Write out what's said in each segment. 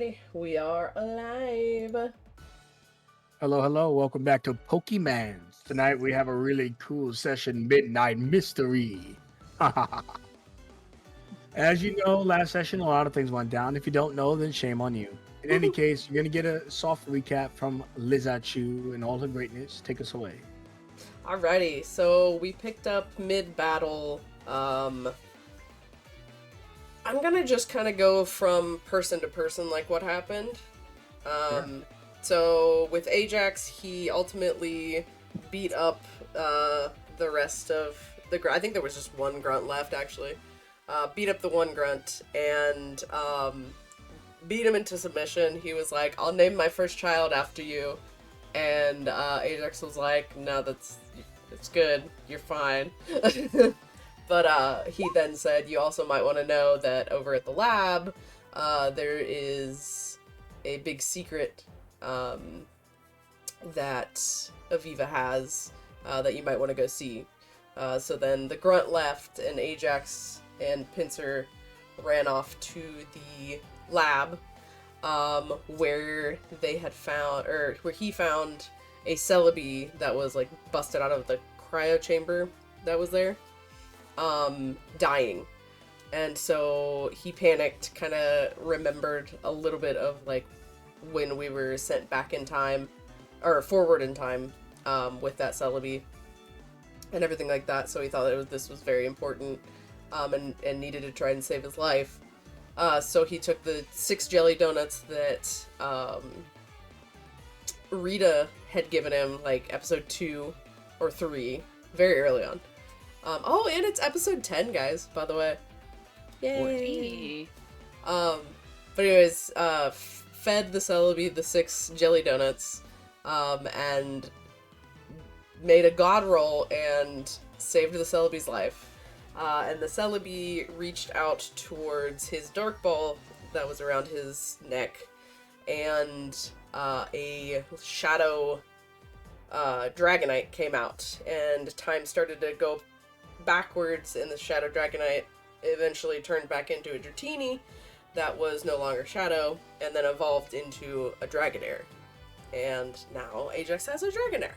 Alrighty, we are alive. Hello, hello. Welcome back to Pokeymanz. Tonight we have a really cool session, Midnight Mystery. As you know, last session a lot of things went down. If you don't know, then shame on you. In any case, you're gonna get a soft recap from Lizachu and all her greatness. Take us away. Alrighty, so we picked up mid-battle. I'm gonna just kind of go from person to person, like what happened. Sure. So with Ajax, he ultimately beat up the rest of the grunt. I think there was just one grunt left, actually. Beat up the one grunt and beat him into submission. He was like, "I'll name my first child after you," and Ajax was like, "No, it's good. You're fine." But he then said, "You also might want to know that over at the lab, there is a big secret that Aviva has that you might want to go see." So then the grunt left, and Ajax and Pincer ran off to the lab, where they had found, or where he found a Celebi that was like busted out of the cryo chamber that was there, dying. And so he panicked, kind of remembered a little bit of like when we were sent back in time, or forward in time, with that Celebi and everything like that. So he thought that this was very important, and needed to try and save his life. So he took the 6 jelly donuts that Rita had given him, like episode 2 or 3, very early on. Oh, and it's episode 10, guys, by the way. Yay! But anyways, fed the Celebi the 6 jelly donuts, and made a god roll and saved the Celebi's life. And the Celebi reached out towards his dark ball that was around his neck, and a shadow Dragonite came out, and time started to go backwards, and the shadow Dragonite eventually turned back into a Dratini that was no longer shadow, and then evolved into a Dragonair. And now Ajax has a Dragonair,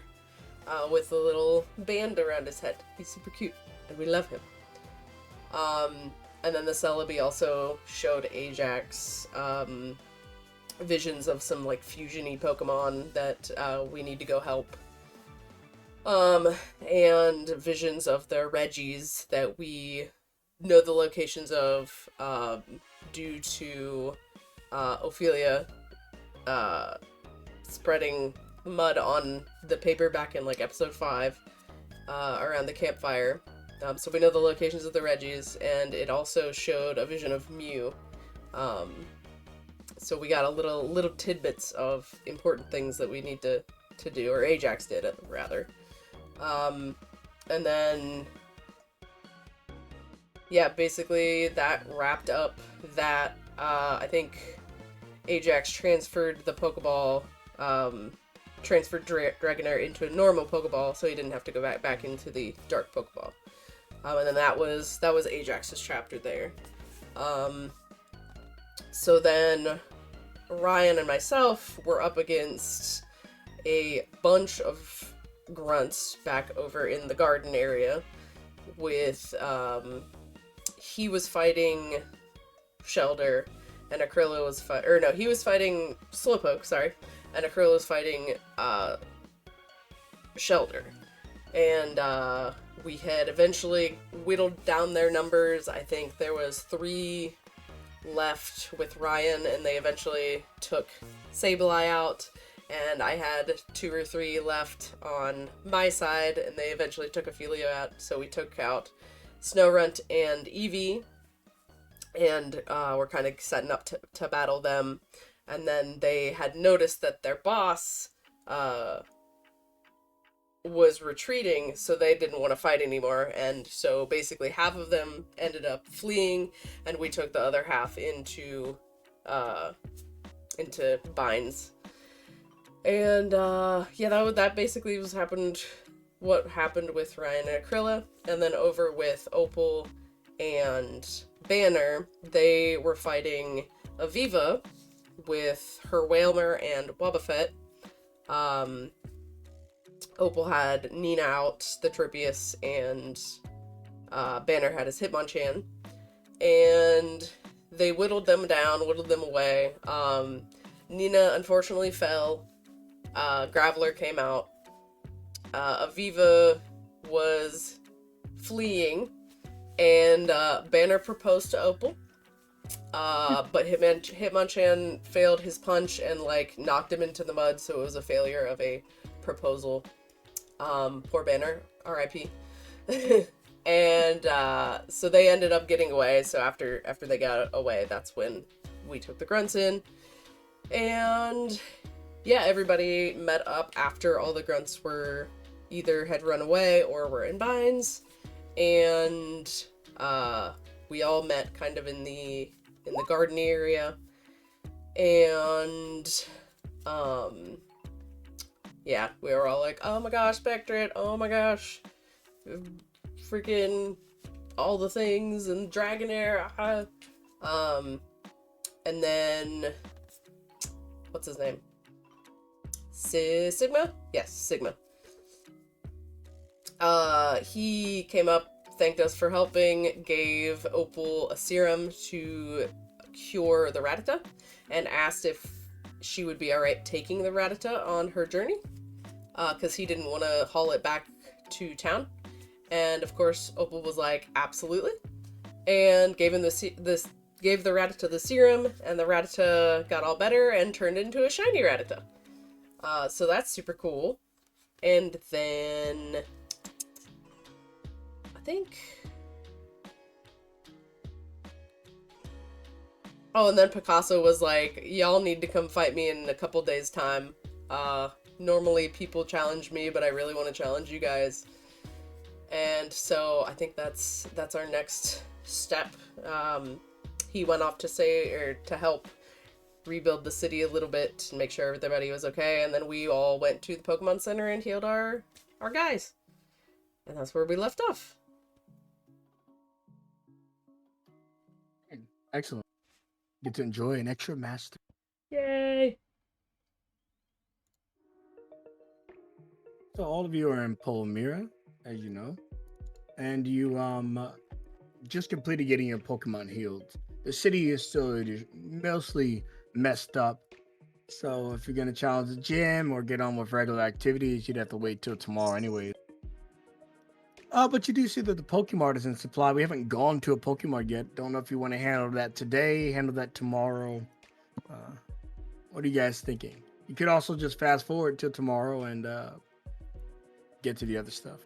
with a little band around his head. He's super cute, and we love him. And then the Celebi also showed Ajax visions of some like fusion-y Pokemon that we need to go help. And visions of the Reggies that we know the locations of due to Ophelia spreading mud on the paper back in like episode 5 around the campfire. So we know the locations of the Reggies, and it also showed a vision of Mew. So we got a little tidbits of important things that we need to do, or Ajax did it, rather. And then, yeah, basically that wrapped up that. I think Ajax transferred the Pokeball, transferred Dragonair into a normal Pokeball, so he didn't have to go back into the Dark Pokeball. And then that was Ajax's chapter there. So then Ryan and myself were up against a bunch of grunts back over in the garden area with, he was fighting Shelder, and Acryla was he was fighting Slowpoke, sorry, and Acryla was fighting, Shelder. And, we had eventually whittled down their numbers. I think there was 3 left with Ryan, and they eventually took Sableye out, and I had 2 or 3 left on my side, and they eventually took Ophelia out, so we took out Snowrunt and Eevee, and we're kind of setting up to battle them. And then they had noticed that their boss was retreating, so they didn't want to fight anymore, and so basically half of them ended up fleeing, and we took the other half into binds. And yeah, that basically what happened with Ryan and Acryla. And then over with Opal and Banner, they were fighting Aviva, with her Whalmer and Wobbuffet. Opal had Nina out, the Tropius, and Banner had his Hitmonchan. And they whittled them down, whittled them away. Nina unfortunately fell. Graveler came out. Aviva was fleeing, and Banner proposed to Opal. But Hitmonchan failed his punch and, like, knocked him into the mud, so it was a failure of a proposal. Poor Banner, R.I.P. And so they ended up getting away. So after they got away, that's when we took the grunts in. And yeah, everybody met up after all the grunts were either had run away or were in binds. And we all met kind of in the garden area. And yeah, we were all like, oh my gosh, Spectret, oh my gosh, freaking all the things and Dragonair. And then, what's his name? Sigma? Yes, Sigma. He came up, thanked us for helping, gave Opal a serum to cure the Rattata, and asked if she would be alright taking the Rattata on her journey, because he didn't want to haul it back to town. And of course, Opal was like, absolutely, and gave him gave the Rattata the serum, and the Rattata got all better and turned into a shiny Rattata. So that's super cool. And then I think, oh, and then Picasso was like, y'all need to come fight me in a couple days' time. Normally people challenge me, but I really want to challenge you guys. And so I think that's our next step. He went off to help rebuild the city a little bit and make sure everybody was okay. And then we all went to the Pokemon Center and healed our guys. And that's where we left off. Excellent. Get to enjoy an extra master. Yay! So all of you are in Palmyra, as you know, and you just completed getting your Pokemon healed. The city is still mostly messed up, so if you're gonna challenge the gym or get on with regular activities, you'd have to wait till tomorrow anyway. But you do see that the Pokemart is in supply. We haven't gone to a Pokemart yet. Don't know if you want to handle that today, handle that tomorrow. What are you guys thinking? You could also just fast forward till tomorrow and get to the other stuff.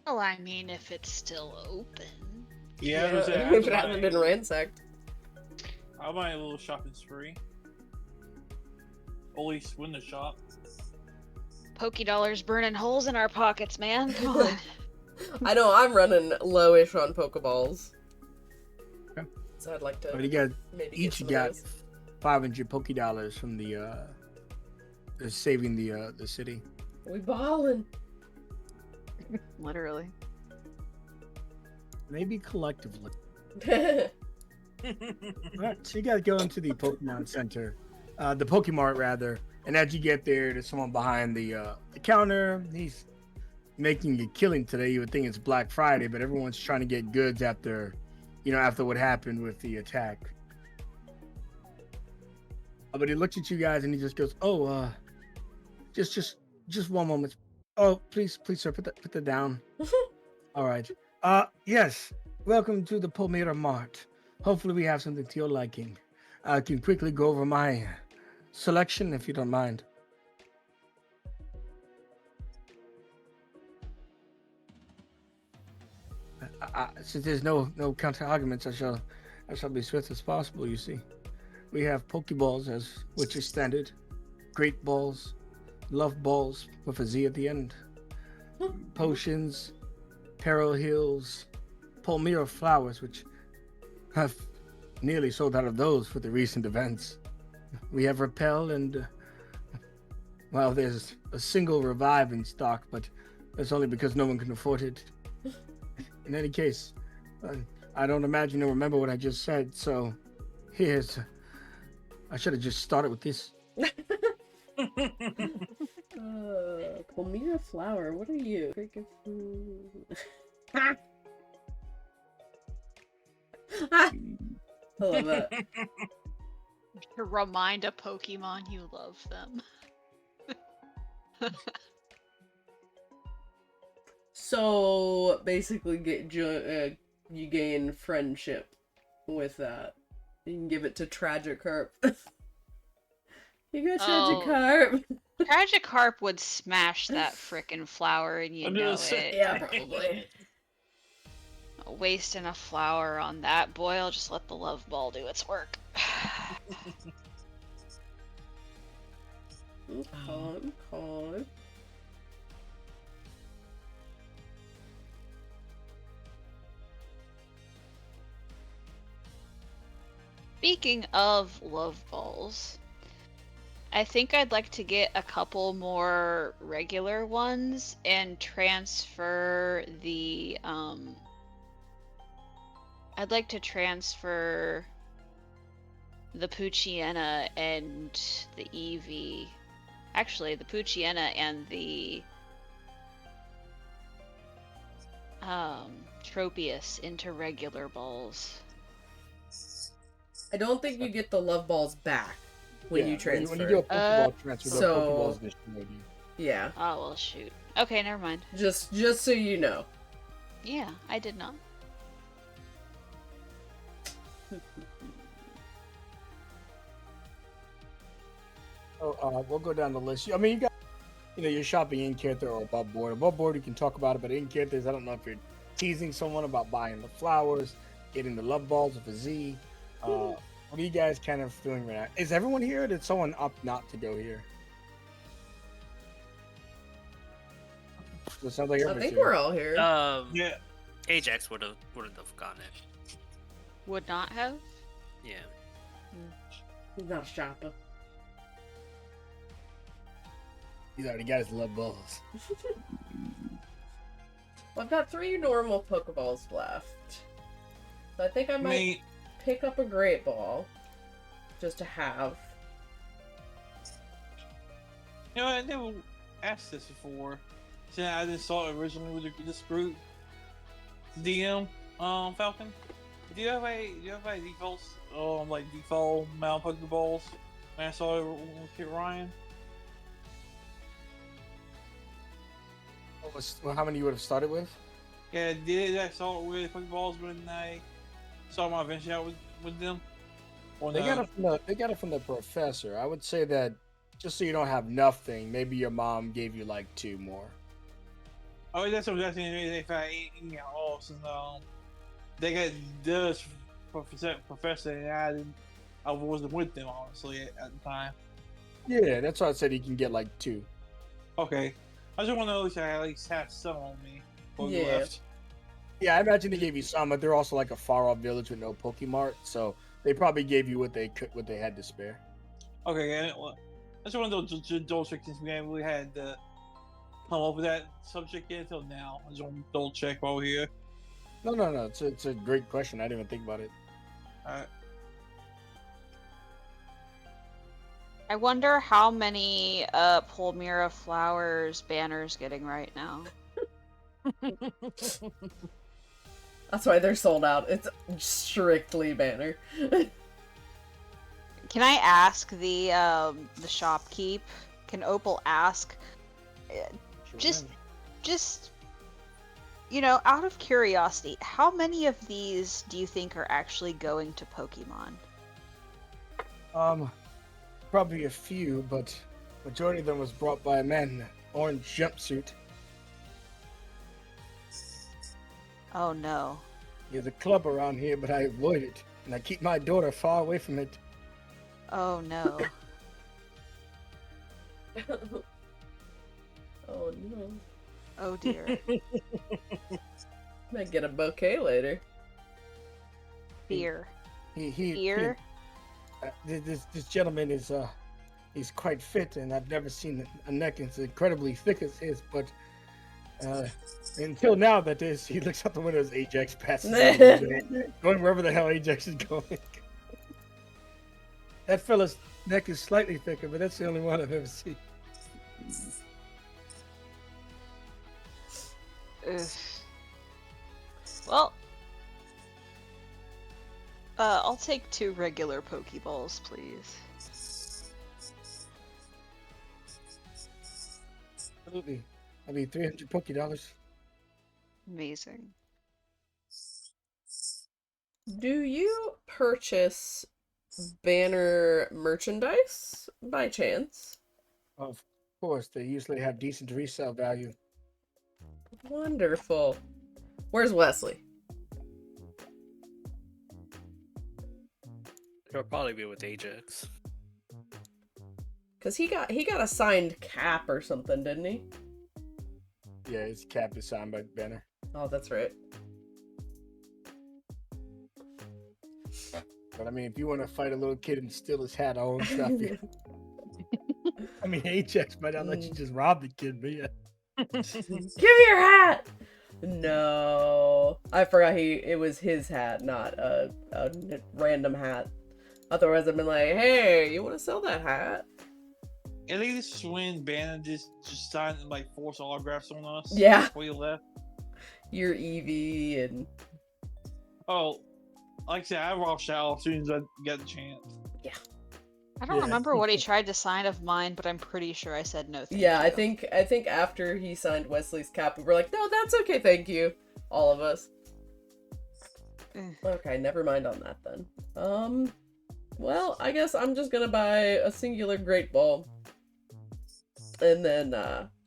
Well, I mean, if it's still open. Yeah, if it hasn't been ransacked. I'll buy a little shopping spree. Always win the shop. $Pokédollars burning holes in our pockets, man. Come on. I know, I'm running lowish on Pokeballs. Okay. So I'd like to. But you guys maybe each got 500 Pokédollars from the saving the city. We ballin'. Literally. Maybe collectively. Alright, so you guys go into the Pokemon Center, the Pokemart rather, and as you get there, there's someone behind the counter. He's making a killing today. You would think it's Black Friday, but everyone's trying to get goods after what happened with the attack. But he looks at you guys and he just goes, "Oh, just one moment. Oh, please, sir, put that down." All right. Yes. Welcome to the Palmyra Mart. Hopefully we have something to your liking. I can quickly go over my selection if you don't mind. Since there's no counter arguments, I shall be swift as possible. You see, we have Pokeballs which is standard, Great Balls, Love Balls with a Z at the end, Potions, Peril Hills, Palmyra Flowers, which have nearly sold out of those for the recent events. We have Repel and, well, there's a single Revive in stock, but that's only because no one can afford it. In any case, I don't imagine you'll remember what I just said, so here's I should have just started with this. Palmyra flower, what are you? Freaking I love that. To remind a Pokemon you love them. So basically, you gain friendship with that. You can give it to Tragikarp. You got Tragikarp. Tragikarp would smash that frickin' flower and you I'm know gonna say- it. Yeah, probably. Wasting a flower on that. Boy, I'll just let the love ball do its work. Okay. Speaking of love balls, I think I'd like to get a couple more regular ones and transfer the I'd like to transfer the Poochyena and the Eevee. Actually, the Poochyena and the Tropius into regular balls. I don't think you get the love balls back when you transfer. When you do a Pokeball transfer, so- the Pokeballs destroyed you. Yeah, Oh well, shoot. Okay, never mind. just so you know. Yeah, I did not. So, we'll go down the list. I mean, you got, you're shopping in character or above board. Above board, you can talk about it, but in characters, I don't know if you're teasing someone about buying the flowers, getting the love balls with a Z. What are you guys kind of doing right now? Is everyone here, or did someone opt not to go here? It sounds like I everyone's think here. we're all here. Yeah. Ajax would have gotten it. Would not have. Yeah. He's not a shopper. He's already got his love balls. Well, I've got 3 normal Pokeballs left. So I think I might pick up a Great Ball. Just to have. You know, I never asked this before. Since I didn't saw it originally with this group. DM, Falcon. Do you have a default, like default Mount Pokeballs? When I saw it with Kid Ryan. How many you would have started with? Yeah, I did. I saw it with Pokeballs when I saw my adventure out with them. Or They got it from the professor. I would say that just so you don't have nothing, maybe your mom gave you like 2 more. Oh, that's what I'm asking. If I ain't off, since they got this professor, and I wasn't with them honestly at the time. Yeah, that's why I said you can get like 2. Okay, I just want to know if I at least have some on me before we Yeah. left. Yeah, I imagine they gave you some, but they're also like a far-off village with no Pokemart, so they probably gave you what they had to spare. Okay, and that's one of those double check since we haven't really had come up with that subject yet until now. I just want to double check while we're here. No, it's a great question. I didn't even think about it. Alright. I wonder how many Palmyra flowers Banner's getting right now. That's why they're sold out. It's strictly Banner. Can I ask the shopkeep? Can Opal ask? Just out of curiosity, how many of these do you think are actually going to Pokemon? Probably a few, but majority of them was brought by a man in an orange jumpsuit. Oh no. There's a club around here, but I avoid it, and I keep my daughter far away from it. Oh no. Oh no. Oh dear. Might get a bouquet later. Fear. He Fear? this gentleman is he's quite fit, and I've never seen a neck as incredibly thick as his. But until now, that is, he looks out the window as Ajax passes, out the window, going wherever the hell Ajax is going. That fella's neck is slightly thicker, but that's the only one I've ever seen. Ugh. Well, I'll take 2 regular Pokeballs, please. Absolutely. I mean, $300 Amazing. Do you purchase banner merchandise by chance? Of course, they usually have decent resale value. Wonderful. Where's Wesley? He'll probably be with Ajax. Cause he got a signed cap or something, didn't he? Yeah, his cap is signed by Banner. Oh, that's right. But I mean, if you want to fight a little kid and steal his hat, all stuff. I mean, Ajax might not let you just rob the kid, but yeah. Give me your hat! No. I forgot it was his hat, not a random hat. Otherwise I've been like, hey, you want to sell that hat? At least when Bannon just signed and like forced autographs on us. Yeah. Before you left. Your Eevee and... Oh, like I said, I rushed out as soon as I got the chance. I don't Yeah. remember what he tried to sign of mine, but I'm pretty sure I said no thank Yeah, you. I think after he signed Wesley's cap, we were like, no, that's okay, thank you. All of us. Okay, never mind on that then. Well, I guess I'm just gonna buy a singular Great Ball. And then,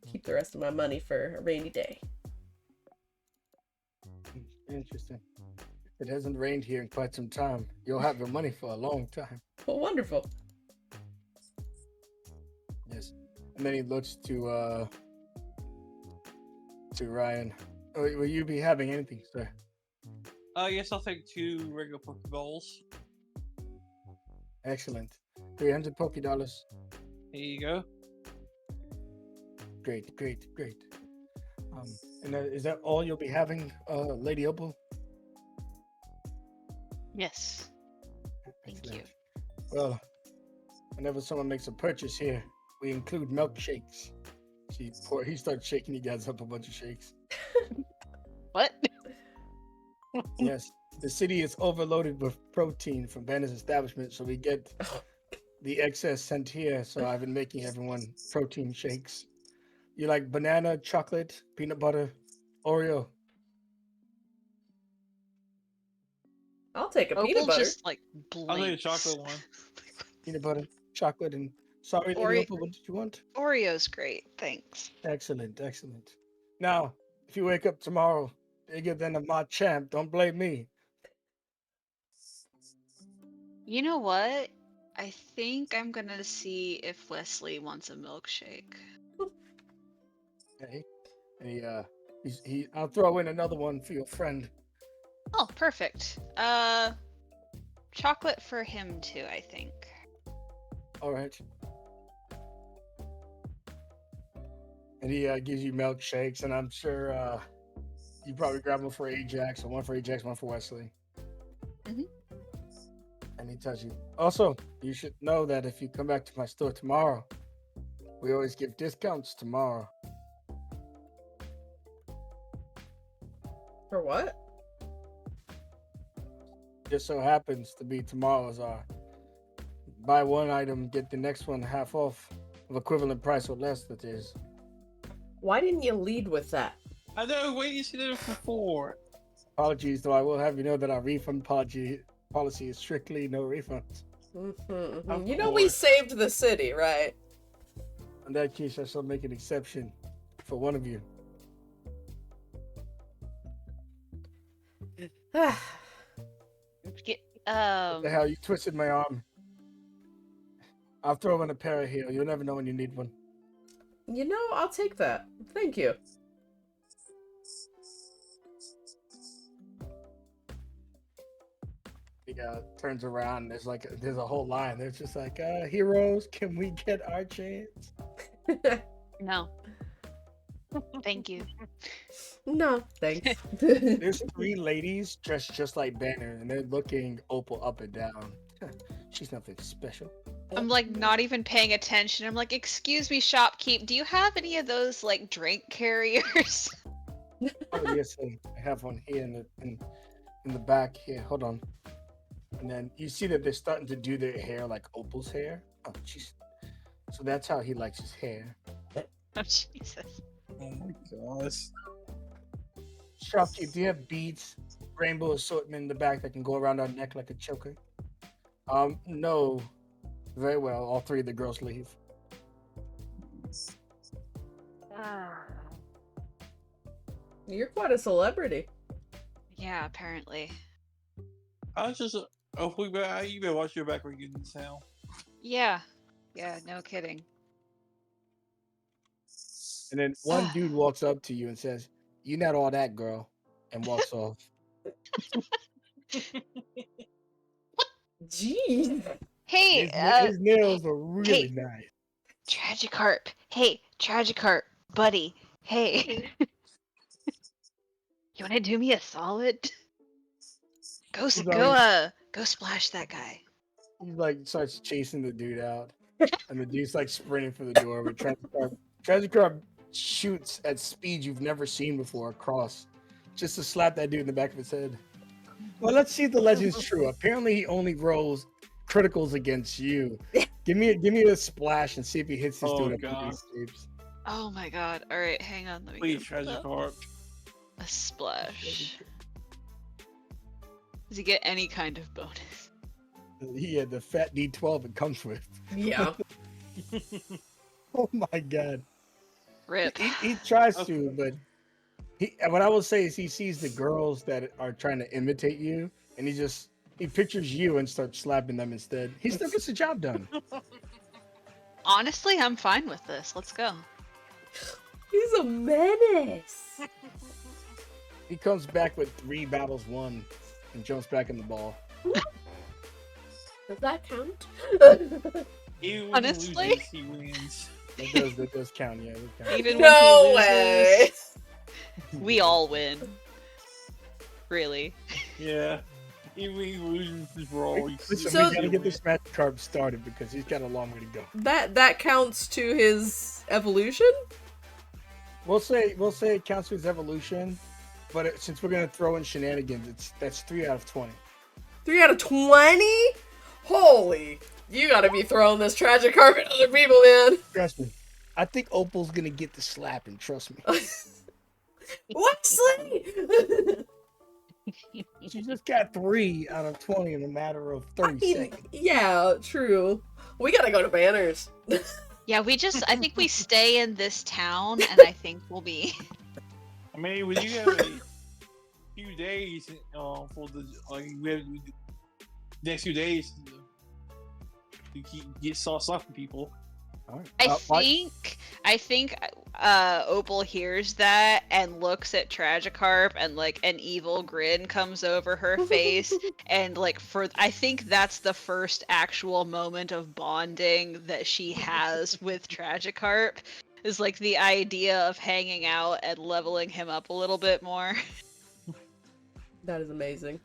keep the rest of my money for a rainy day. Interesting. It hasn't rained here in quite some time. You'll have your money for a long time. Well, wonderful. Yes. And then he looks to Ryan. Oh, will you be having anything, sir? Yes, I'll take 2 regular Pokeballs. Excellent. 300 $. Here you go. Great. And is that all you'll be having, Lady Opal? Yes. Thank you. Well, whenever someone makes a purchase here, we include milkshakes. He starts shaking you guys up a bunch of shakes. What? Yes, the city is overloaded with protein from Banner's establishment, so we get the excess sent here. So I've been making everyone protein shakes. You like banana, chocolate, peanut butter, Oreo? I'll take a Opal peanut butter. just like I'll take a blinks. chocolate one. Peanut butter, chocolate, and sorry, Lady Opal, what did you want? Oreo's great, thanks. Excellent. Now, if you wake up tomorrow bigger than a Machamp, don't blame me. You know what? I think I'm gonna see if Wesley wants a milkshake. Okay. And I'll throw in another one for your friend. Oh, perfect. Chocolate for him too, I think. All right. And he gives you milkshakes, and I'm sure you probably grab one for Ajax, one for Ajax, one for Wesley. Mhm. And he tells you, also, you should know that if you come back to my store tomorrow, we always give discounts tomorrow. For what? Just so happens to be tomorrow's buy one item, get the next one half off of equivalent price or less, that is. Why didn't you lead with that? I know, wait, you said it before. Apologies, though, I will have you know that our refund policy is strictly no refunds. Of You know we course. saved the city, right? In that case, I shall make an exception for one of you. Get, What the hell, you twisted my arm. I'll throw in a pair here. You'll never know when you need one. You know, I'll take that. Thank you. He turns around. There's a whole line. There's just like, heroes, can we get our chance? no. Thank you. No, thanks. There's 3 ladies dressed just like Banner, and they're looking Opal up and down. She's nothing special. I'm like not even paying attention. I'm like, excuse me, shopkeep, do you have any of those like drink carriers? Oh yes, I have one here in the back here. Hold on. And then you see that they're starting to do their hair like Opal's hair. Oh jeez. So that's how he likes his hair. Oh Jesus. Oh my gosh. Shopkeep, do you have beads, rainbow assortment in the back that can go around our neck like a choker? No. Very well. All three of the girls leave. You're quite a celebrity. Yeah, apparently. I was just hopefully you better watch your back when you get in town. Yeah. Yeah, no kidding. And then one dude walks up to you and says, "You not all that, girl," and walks off. Jeez. Hey, His nails are really hey. nice. Tragikarp. Hey, Tragikarp, buddy. Hey. You wanna do me a solid? Go splash that guy. He like starts chasing the dude out, and the dude's like sprinting for the door. But Tragikarp shoots at speed you've never seen before across, just to slap that dude in the back of his head. Well, let's see if the legend's true. Apparently, he only rolls criticals against you. Give me a splash and see if he hits this Oh, dude up God. and he escapes. Oh my god. Alright, hang on, let me Please, get it up. Tragikarp. A splash. Does he get any kind of bonus? Yeah, the fat D12 it comes with. Yeah. Oh my god. Rip. He tries to, but what I will say is he sees the girls that are trying to imitate you, and he pictures you and starts slapping them instead. He still gets the job done. Honestly, I'm fine with this. Let's go. He's a menace. He comes back with 3 battles won and jumps back in the ball. Does that count? Even when Honestly? he loses, he wins. That does count, yeah. That counts. Even No when he way. loses, we all win. Really. Yeah. Even when he loses, we're all Listen, So- we gotta get this match card started because he's got a long way to go. That counts to his evolution? We'll say it counts to his evolution, but since we're gonna throw in shenanigans, that's 3 out of 20. 3 out of 20? Holy. You gotta be throwing this tragic carpet at other people, man. Trust me. I think Opal's gonna get the slapping. Trust me. Wesley! She just got 3 out of 20 in a matter of 30 seconds. Yeah, true. We gotta go to Banners. Yeah, I think we stay in this town, and I think we'll be. I mean, when you have a few days for the we have the next few days to get slapping people. All right. I think Opal hears that and looks at Tragikarp, and like an evil grin comes over her face, and like I think that's the first actual moment of bonding that she has with Tragikarp, is like the idea of hanging out and leveling him up a little bit more. That is amazing.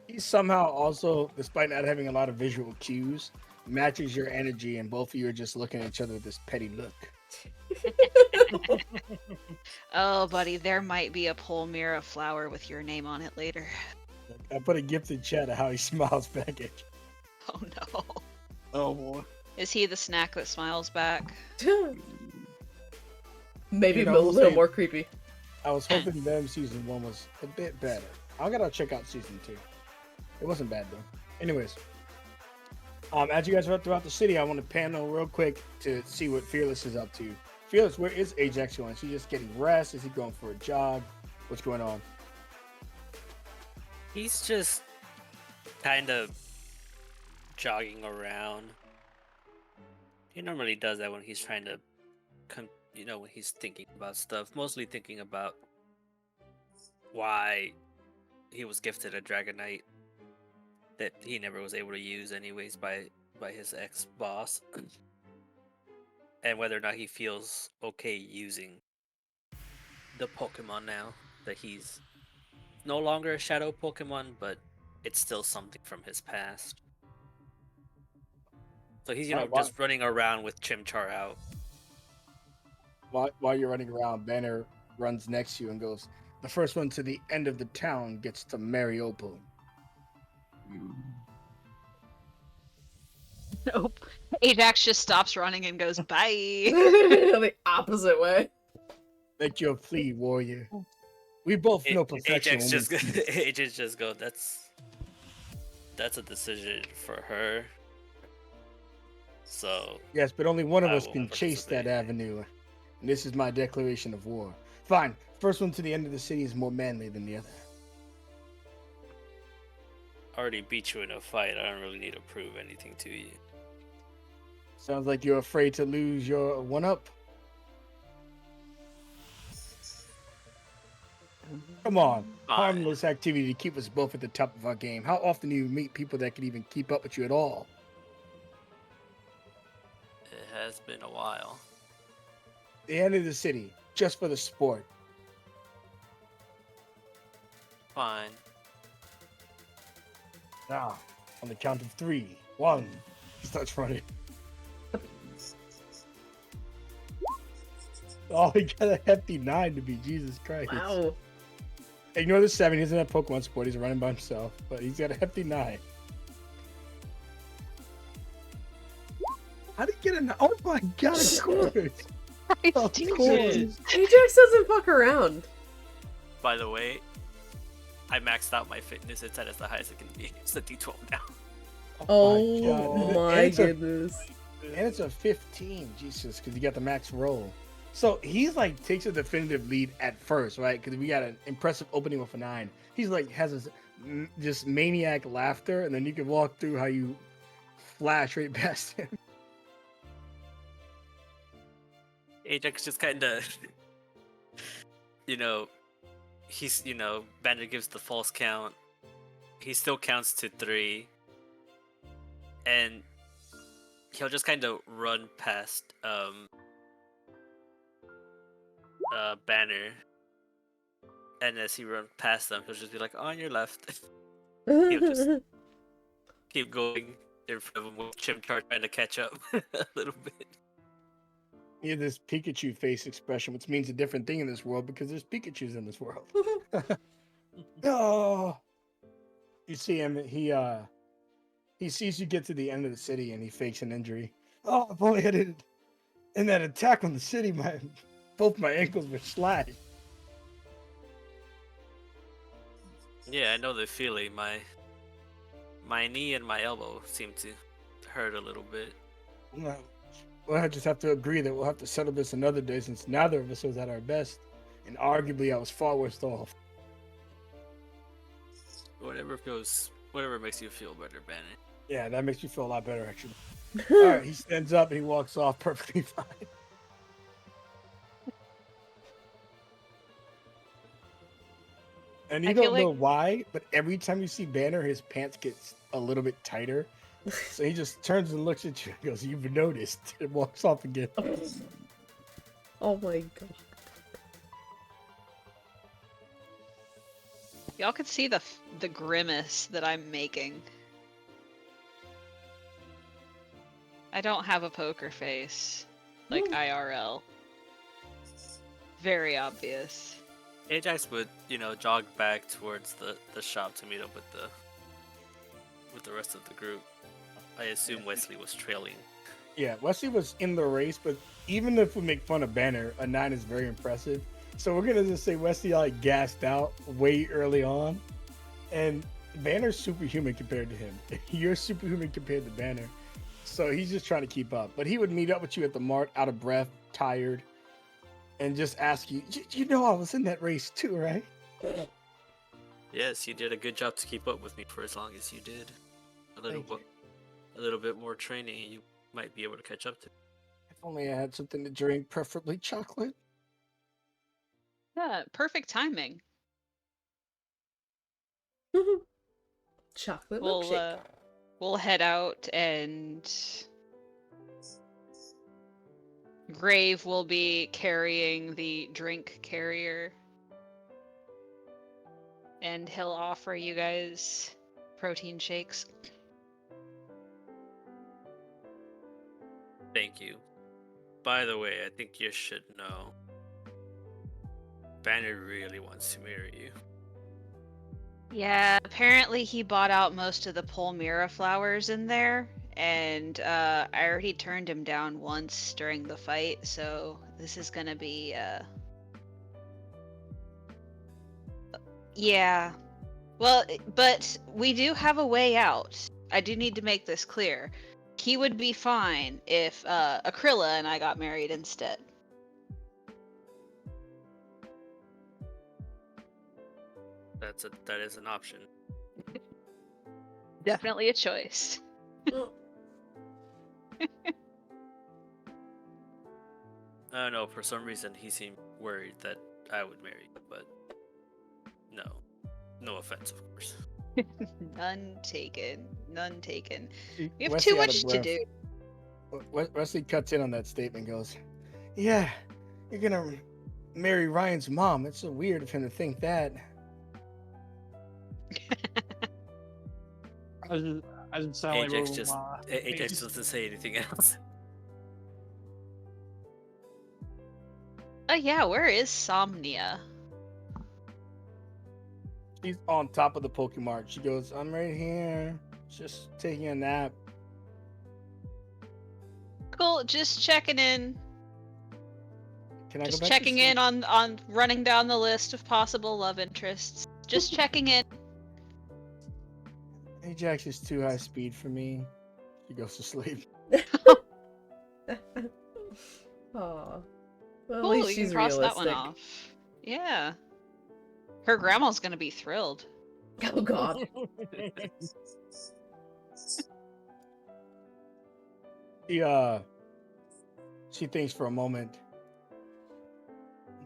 He somehow also, despite not having a lot of visual cues, matches your energy, and both of you are just looking at each other with this petty look. Oh, buddy, there might be a Polmira flower with your name on it later. I put a gift in chat of how he smiles back at you. Oh no. Oh boy. Is he the snack that smiles back? Maybe You know, a we'll little say- more creepy. I was hoping them season 1 was a bit better. I gotta check out season 2. It wasn't bad though. Anyways, as you guys are throughout the city, I want to panel real quick to see what Fearless is up to. Fearless, where is Ajax going? Is he just getting rest? Is he going for a jog? What's going on? He's just kind of jogging around. He normally does that when he's trying to, when he's thinking about stuff. Mostly thinking about why he was gifted a Dragonite that he never was able to use anyways by his ex-boss. And whether or not he feels okay using the Pokemon now that he's no longer a shadow Pokemon, but it's still something from his past. So he's, Alright, just running around with Chimchar out. While you're running around, Banner runs next to you and goes, "The first one to the end of the town gets to marry Opal." Nope. Ajax just stops running and goes, bye. The opposite way. Make your plea, warrior. We both know perfection. Ajax just Ajax just go. That's a decision for her. So yes, but only one of I us can won't chase that participate. avenue. And this is my declaration of war. Fine. First one to the end of the city is more manly than the other. I already beat you in a fight. I don't really need to prove anything to you. Sounds like you're afraid to lose your one-up. Come on. Fine. Harmless activity to keep us both at the top of our game. How often do you meet people that can even keep up with you at all? It has been a while. The end of the city, just for the sport. Fine. Now, on the count of 3, 1, he starts running. Oh, he got a hefty 9 to be Jesus Christ. Wow. Ignore the 7. He doesn't have Pokemon support. He's running by himself, but he's got a hefty 9. How did he get a 9? Oh my God, of course. Of course. Ajax doesn't fuck around. By the way, I maxed out my fitness. It's at the highest it can be. It's a D12 now. Oh my And goodness. And it's a 15, Jesus, because you got the max roll. So he's like takes a definitive lead at first, right? Because we got an impressive opening with a 9. He's like has this just maniac laughter, and then you can walk through how you flash right past him. Ajax just kind of, he's, Banner gives the false count. He still counts to 3. And he'll just kind of run past Banner. And as he runs past them, he'll just be like, on your left. He'll just keep going in front of him with Chimchar trying to catch up a little bit. He had this Pikachu face expression, which means a different thing in this world because there's Pikachus in this world. Oh, you see him. He sees you get to the end of the city and he fakes an injury. Oh boy, I did. In that attack on the city, both my ankles were slashed. Yeah, I know the feeling. My knee and my elbow seem to hurt a little bit. Well, I just have to agree that we'll have to settle this another day since neither of us was at our best, and arguably I was far worse off. Whatever makes you feel better, Banner. Yeah, that makes me feel a lot better, actually. All right, he stands up and he walks off perfectly fine. And you don't know why, but every time you see Banner, his pants get a little bit tighter. So he just turns and looks at you and goes, "You've noticed," and walks off again. Oh my God. Y'all could see the grimace that I'm making. I don't have a poker face, like IRL. Very obvious. Ajax would, jog back towards the shop to meet up with the rest of the group. I assume Wesley was trailing. Yeah, Wesley was in the race, but even if we make fun of Banner, a 9 is very impressive. So we're gonna just say Wesley gassed out way early on, and Banner's superhuman compared to him. You're superhuman compared to Banner, so he's just trying to keep up. But he would meet up with you at the mart, out of breath, tired, and just ask you, "You know I was in that race too, right?" Yes, you did a good job to keep up with me for as long as you did. A little bit more training, and you might be able to catch up to. If only I had something to drink, preferably chocolate. Yeah, perfect timing. Chocolate milkshake. We'll head out, and Grave will be carrying the drink carrier, and he'll offer you guys protein shakes. Thank you. By the way, I think you should know. Banner really wants to marry you. Yeah, apparently he bought out most of the Polmira flowers in there, and I already turned him down once during the fight, so this is gonna be, yeah. Well, but we do have a way out. I do need to make this clear. He would be fine if Akrilla and I got married instead. That is an option. Definitely a choice. No, for some reason he seemed worried that I would marry you, but no offense, of course. None taken. None taken. We have Wesley too out of much to breath. do. Wesley cuts in on that statement and goes, "Yeah, you're gonna marry Ryan's mom. It's so weird of him to think that." I just sound like Ajax rolling just my Ajax face. doesn't say anything else. Oh yeah, where is Somnia? She's on top of the Pokemart. She goes, "I'm right here, just taking a nap." Cool, just checking in. Can I Just go back to checking sleep? in on running down the list of possible love interests. Just checking in. Ajax is too high speed for me. She goes to sleep. Aw. Well, at Cool, least we can she's cross realistic. that one off. Yeah. Her grandma's gonna be thrilled. Oh god. She thinks for a moment.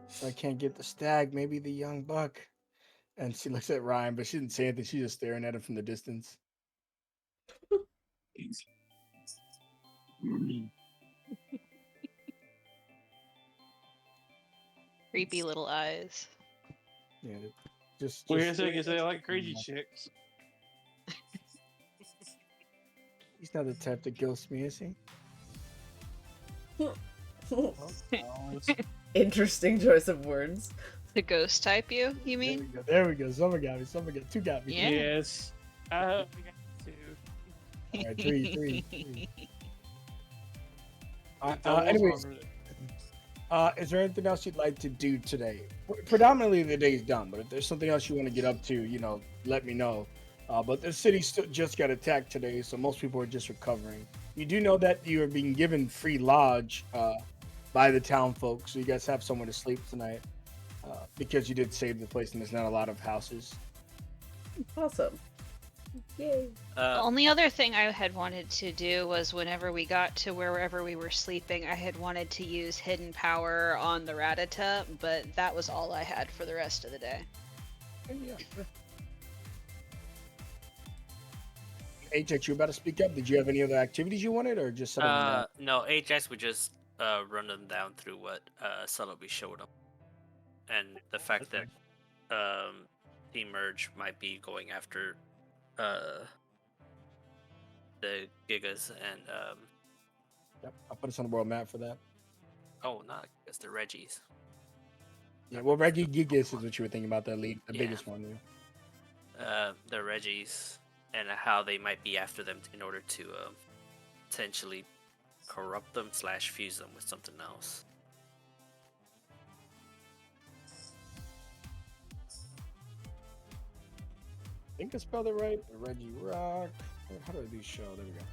If I can't get the stag, maybe the young buck. And she looks at Ryan, but she didn't say anything. She's just staring at him from the distance. Creepy little eyes. Yeah, just. Well, just here's the thing, they like crazy chicks. He's not the type to ghost me, is he? Interesting choice of words. The ghost type you There we mean? go. There we go. Someone got me. Someone got two. Got me. Yeah. Yes. We got two. All right, three. Doubles Anyways, on it. is there anything else you'd like to do today? Predominantly, the day's done, but if there's something else you want to get up to, let me know. But the city still just got attacked today, so most people are just recovering. You do know that you are being given free lodge by the town folks, so you guys have somewhere to sleep tonight because you did save the place and there's not a lot of houses. Awesome. Yay. The only other thing I had wanted to do was whenever we got to wherever we were sleeping, I had wanted to use hidden power on the Rattata, but that was all I had for the rest of the day. Yeah. Ajax, you about to speak up? Did you have any other activities you wanted, or just settle them down? No, Ajax would just run them down through what Celebi showed him, and the fact that Team Merge might be going after the Gigas and Yep, I'll put us on the world map for that. not Gigas, the Reggies. Yeah, well, Reggie Gigas is what you were thinking about, that lead, the Yeah. biggest one. Yeah. The Reggies and how they might be after them in order to potentially corrupt them / fuse them with something else. I think I spelled it right. The Reggie Rock. How do I do show? There we go.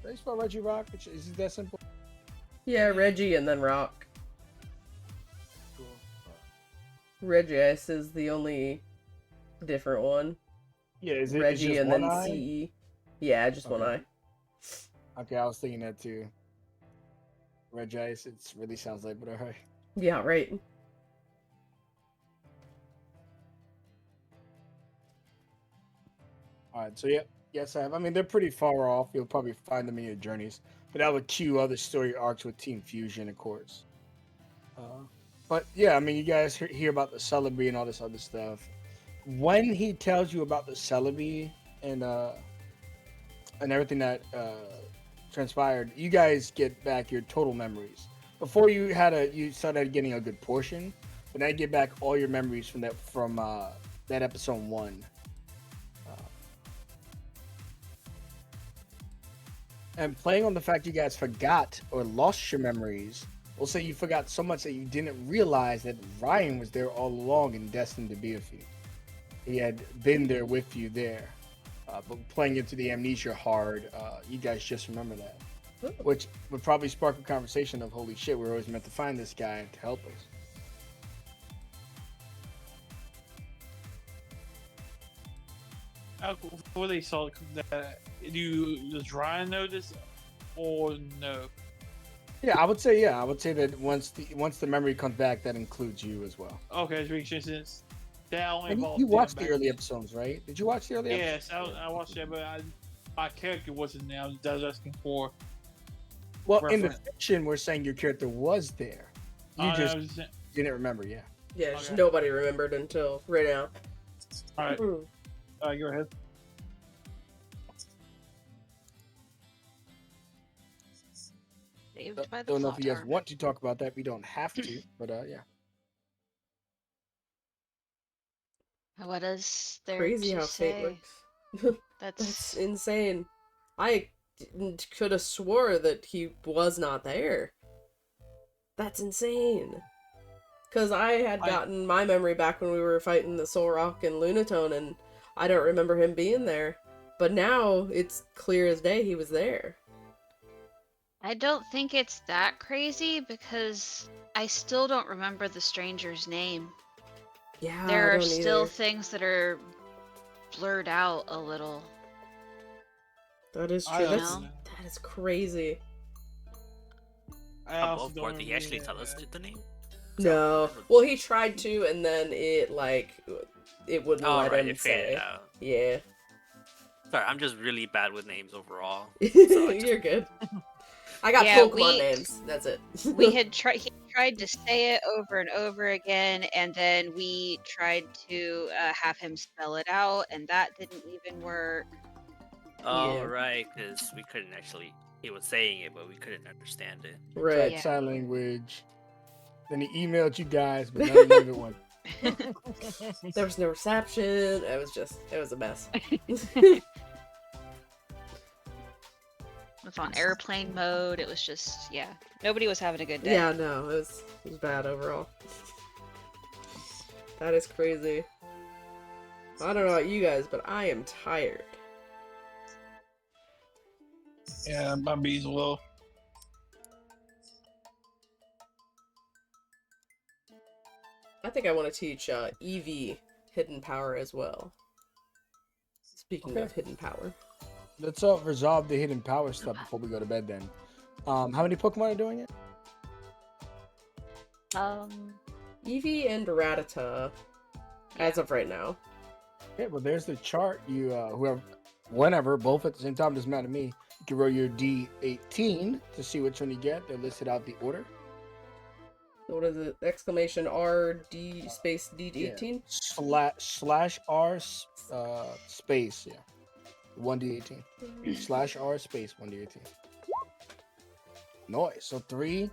Did I spell Reggie Rock? Is it that simple? Yeah, Reggie and then Rock. Cool. Regius is the only different one. Yeah, is it Reggie just and one then eye? CE. Yeah, just one Okay. eye. Okay, I was thinking that too. Regice, it really sounds like, but alright. Yeah, right. Alright, so yeah, yes, I have. I mean, they're pretty far off. You'll probably find them in your journeys, but that would cue other story arcs with Team Fusion, of course. But yeah, I mean, you guys hear about the Celebi and all this other stuff. when he tells you about the Celebi and everything that transpired, you guys get back your total memories. Before you started getting a good portion, but now you get back all your memories from that episode 1. And playing on the fact you guys forgot or lost your memories, we'll say you forgot so much that you didn't realize that Ryan was there all along and destined to be with you. He had been there with you there. But playing into the amnesia hard, you guys just remember that. Which would probably spark a conversation of, holy shit, we're always meant to find this guy to help us. Before they saw that, does Ryan know this or no? Yeah, I would say that once the memory comes back, that includes you as well. Okay, it's making sense. That only And involved you watched them the early episodes, right? Did you watch the early episodes? Yes, I watched that, but my character wasn't there. I was asking for. Well, in the reference. fiction, we're saying your character was there. You just didn't remember, yeah. Yeah, just Okay. nobody remembered until right now. All right, Mm. go ahead. Saved by the Don't know if plot you guys armor. want to talk about that. We don't have to, but yeah. What is there Crazy to how fate say? works. That's That's insane. I could have swore that he was not there. That's insane. Because I had gotten my memory back when we were fighting the Soul Rock and Lunatone, and I don't remember him being there. But now it's clear as day he was there. I don't think it's that crazy because I still don't remember the stranger's name. Yeah, There I are don't still either. things that are blurred out a little. That is I true. don't That's know. that is crazy. I How also both don't were they actually remember tell us that. the name? No. Well, he tried to, and then it wouldn't Oh, let right, him it faded say. out. Yeah. Sorry, I'm just really bad with names overall. So I just- You're good. I got Yeah, Pokemon names. That's it. He tried to say it over and over again, and then we tried to have him spell it out, and that didn't even work. Oh, Yeah. right, because we couldn't actually. He was saying it, but we couldn't understand it. Right. Tried Yeah. sign language. Then he emailed you guys, but none of it went. There was no reception. It was a mess. It's on airplane mode. It was just, yeah. Nobody was having a good day. Yeah, no, it was bad overall. That is crazy. I don't know about you guys, but I am tired. Yeah, my B as well. I think I want to teach Eevee hidden power as well. Speaking Okay. of hidden power. Let's resolve the hidden power stuff before we go to bed then. How many Pokemon are doing it? Eevee and Rattata, as of right now. Okay, well there's the chart. You whenever, both at the same time, doesn't matter to me. You can roll your D18 to see which one you get. They're listed out the order. What is it? Exclamation R D space D18? Slash R space, yeah. 1D18. Slash R space 1D18. Nice. So 3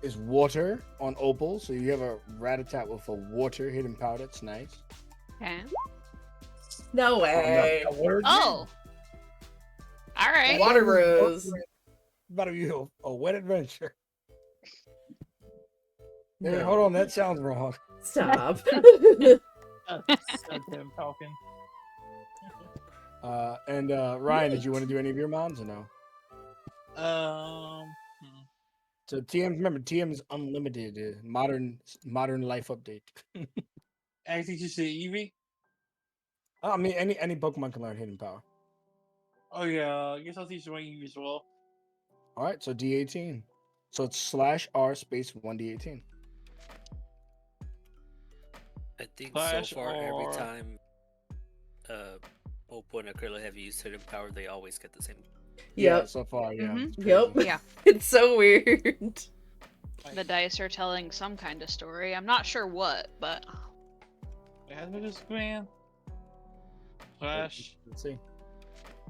is water on Opal. So you have a Rattata with a water hidden power. That's nice. Okay. No way. Oh! Alright. Water Rose. About to be a wet adventure. No. Hey, hold on, that sounds wrong. Stop. Goddamn Falcon. And Ryan, did you want to do any of your mons or no? So TM, remember TM is unlimited. Modern life update. I think you say Eevee. I mean, any Pokemon can learn hidden power. Oh yeah, I guess I'll teach my Eevee as well. All right, so D18. So it's slash R space 1D18. I think Slash so far, every or- time Opal and Acryla have used hidden power, they always get the same. Yeah, Yep. so far, yeah. Mhm. it's crazy. Yep. Yeah. It's so weird. The dice are telling some kind of story. I'm not sure what, but It has been this man. Flash. Let's see.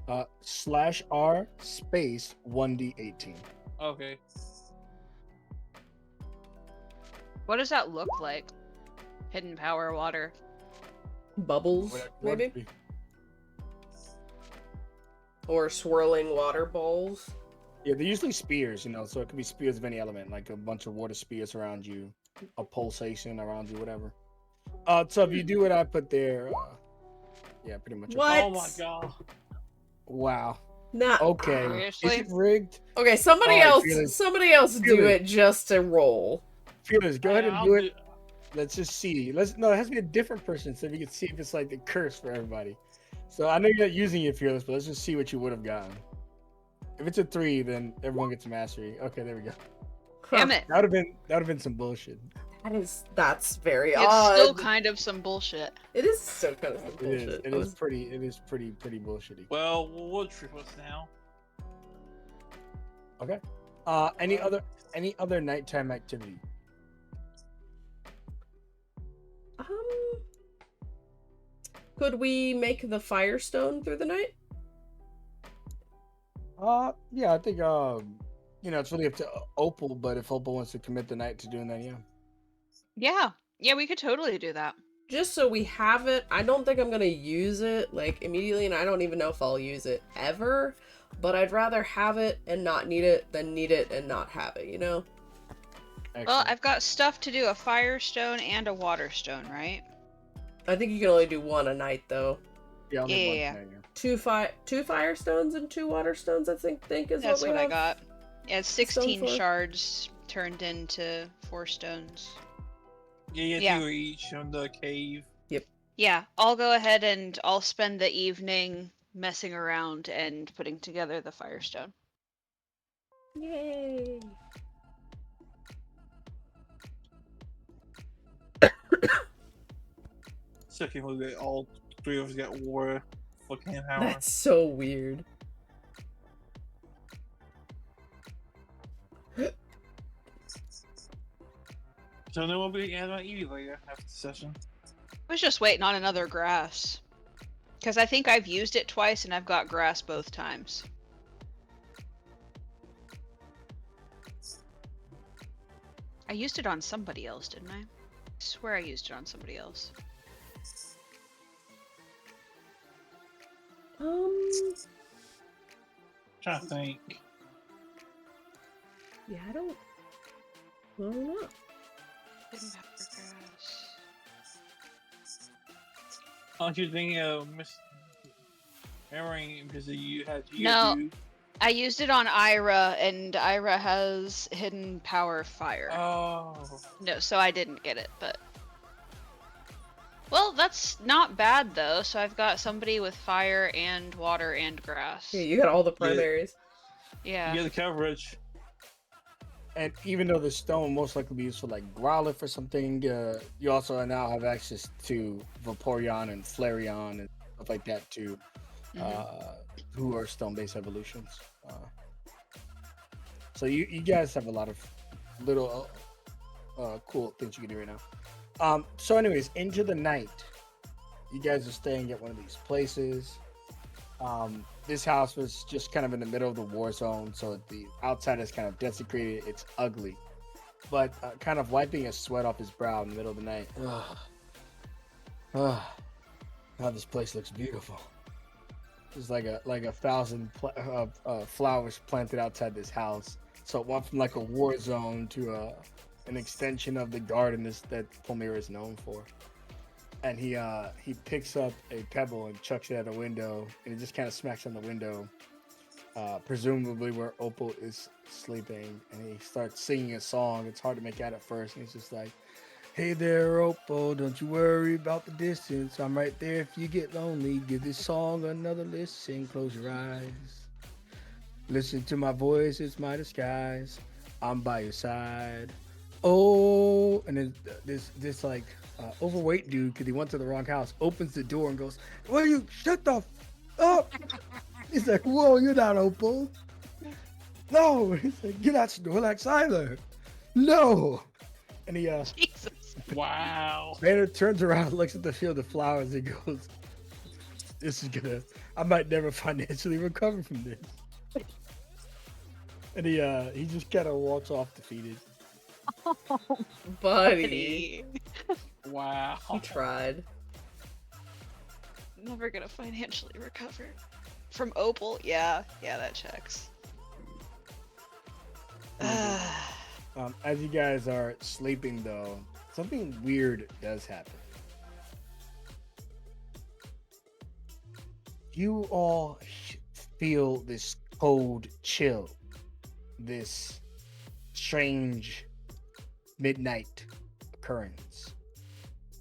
/R space 1d18. Okay. What does that look like? Hidden power water. Bubbles, Whatever it maybe? be. Or swirling water balls. Yeah, they're usually spears, so it could be spears of any element, like a bunch of water spears around you, a pulsation around you, whatever. So if you do what I put there, yeah, pretty much. What? Oh my god. Wow. Nah. Okay. Seriously? Is it rigged? Okay, somebody Alright, else. Felix. Somebody else do Felix. it just to roll. Felix, go ahead and I'll do it. Let's just see. It has to be a different person so we can see if it's like the curse for everybody. So I know you're not using it, Fearless, but let's just see what you would have gotten. If it's a 3, then everyone gets mastery. Okay, there we go. Damn it. That would have been some bullshit. That's very It's odd. still kind of some bullshit. It is so kind of some It bullshit. is. It is pretty bullshitty. Well, we'll trick us now. Okay. Any other nighttime activity? Could we make the Firestone through the night? Yeah, I think it's really up to Opal, but if Opal wants to commit the night to doing that, yeah. Yeah, we could totally do that. Just so we have it. I don't think I'm gonna use it like immediately, and I don't even know if I'll use it ever. But I'd rather have it and not need it than need it and not have it, Well, Excellent. I've got stuff to do, a Firestone and a Waterstone, right? I think you can only do one a night though. Yeah, I'll make one Yeah. tonight, Two Firestones and 2 Waterstones, I think is That's what we what I have. got. Yeah, it's 16 for? shards turned into 4 stones. Yeah, Yeah. 2 each on the cave. Yeah, I'll go ahead and I'll spend the evening messing around and putting together the Firestone. Yay! Second, we'll get all 3 of us get war fucking power. That's so weird. So then we'll be at on Eevee later after the session. I was just waiting on another grass. Because I think I've used it twice and I've got grass both times. I used it on somebody else, didn't I? I swear I used it on somebody else. Trying to think. Yeah, I don't know. Didn't have the grass. Aren't you thinking of Miss Aaron because you had No. you? I used it on Ira, and Ira has hidden power fire. Oh. No, so I didn't get it, but... Well, that's not bad, though. So I've got somebody with fire and water and grass. Yeah, you got all the primaries. Yeah. You get the coverage. And even though the stone will most likely be used for like Growlithe or something, you also now have access to Vaporeon and Flareon and stuff like that too, who are stone-based evolutions. So you guys have a lot of little cool things you can do right now. So anyways, into the night, you guys are staying at one of these places. This house was just kind of in the middle of the war zone, so the outside is kind of desecrated. It's ugly, but kind of wiping a sweat off his brow in the middle of the night. Now this place looks beautiful. There's like a 1,000 flowers planted outside this house. So it went from like a war zone to an extension of the garden that Palmyra is known for. And he picks up a pebble and chucks it at a window, and it just kind of smacks on the window, presumably where Opal is sleeping. And he starts singing a song. It's hard to make out at first. And he's just like, "Hey there, Opal, don't you worry about the distance. I'm right there if you get lonely. Give this song another listen. Close your eyes. Listen to my voice, it's my disguise. I'm by your side. Oh," and then this like overweight dude, because he went to the wrong house, opens the door and goes, "Will you shut the up?" He's like, "Whoa, you're not Opal." "No." He's like, "You're not Snorlax either." "No." And he Jesus. Wow. Banner turns around, looks at the field of flowers, and goes, I might never financially recover from this. And he just kind of walks off defeated. Buddy. Wow. He tried. Never gonna financially recover. From Opal? Yeah, that checks. As you guys are sleeping, though, something weird does happen. You all feel this cold chill, this strange midnight occurrence.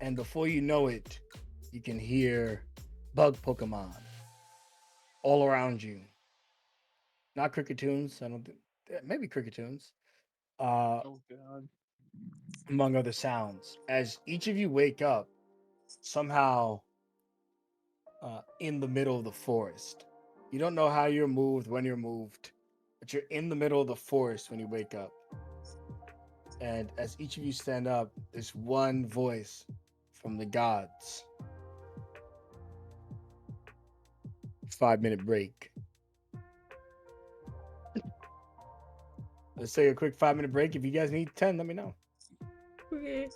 And before you know it, you can hear bug Pokemon all around you. Not Crickettoons, I don't think, maybe Crickettoons, Oh god. among other sounds. As each of you wake up, somehow in the middle of the forest. You don't know how you're moved, when you're moved, but you're in the middle of the forest when you wake up. And as each of you stand up, there's one voice from the gods. 5-minute break. Let's take a quick 5-minute break. If you guys need 10, let me know. Okay.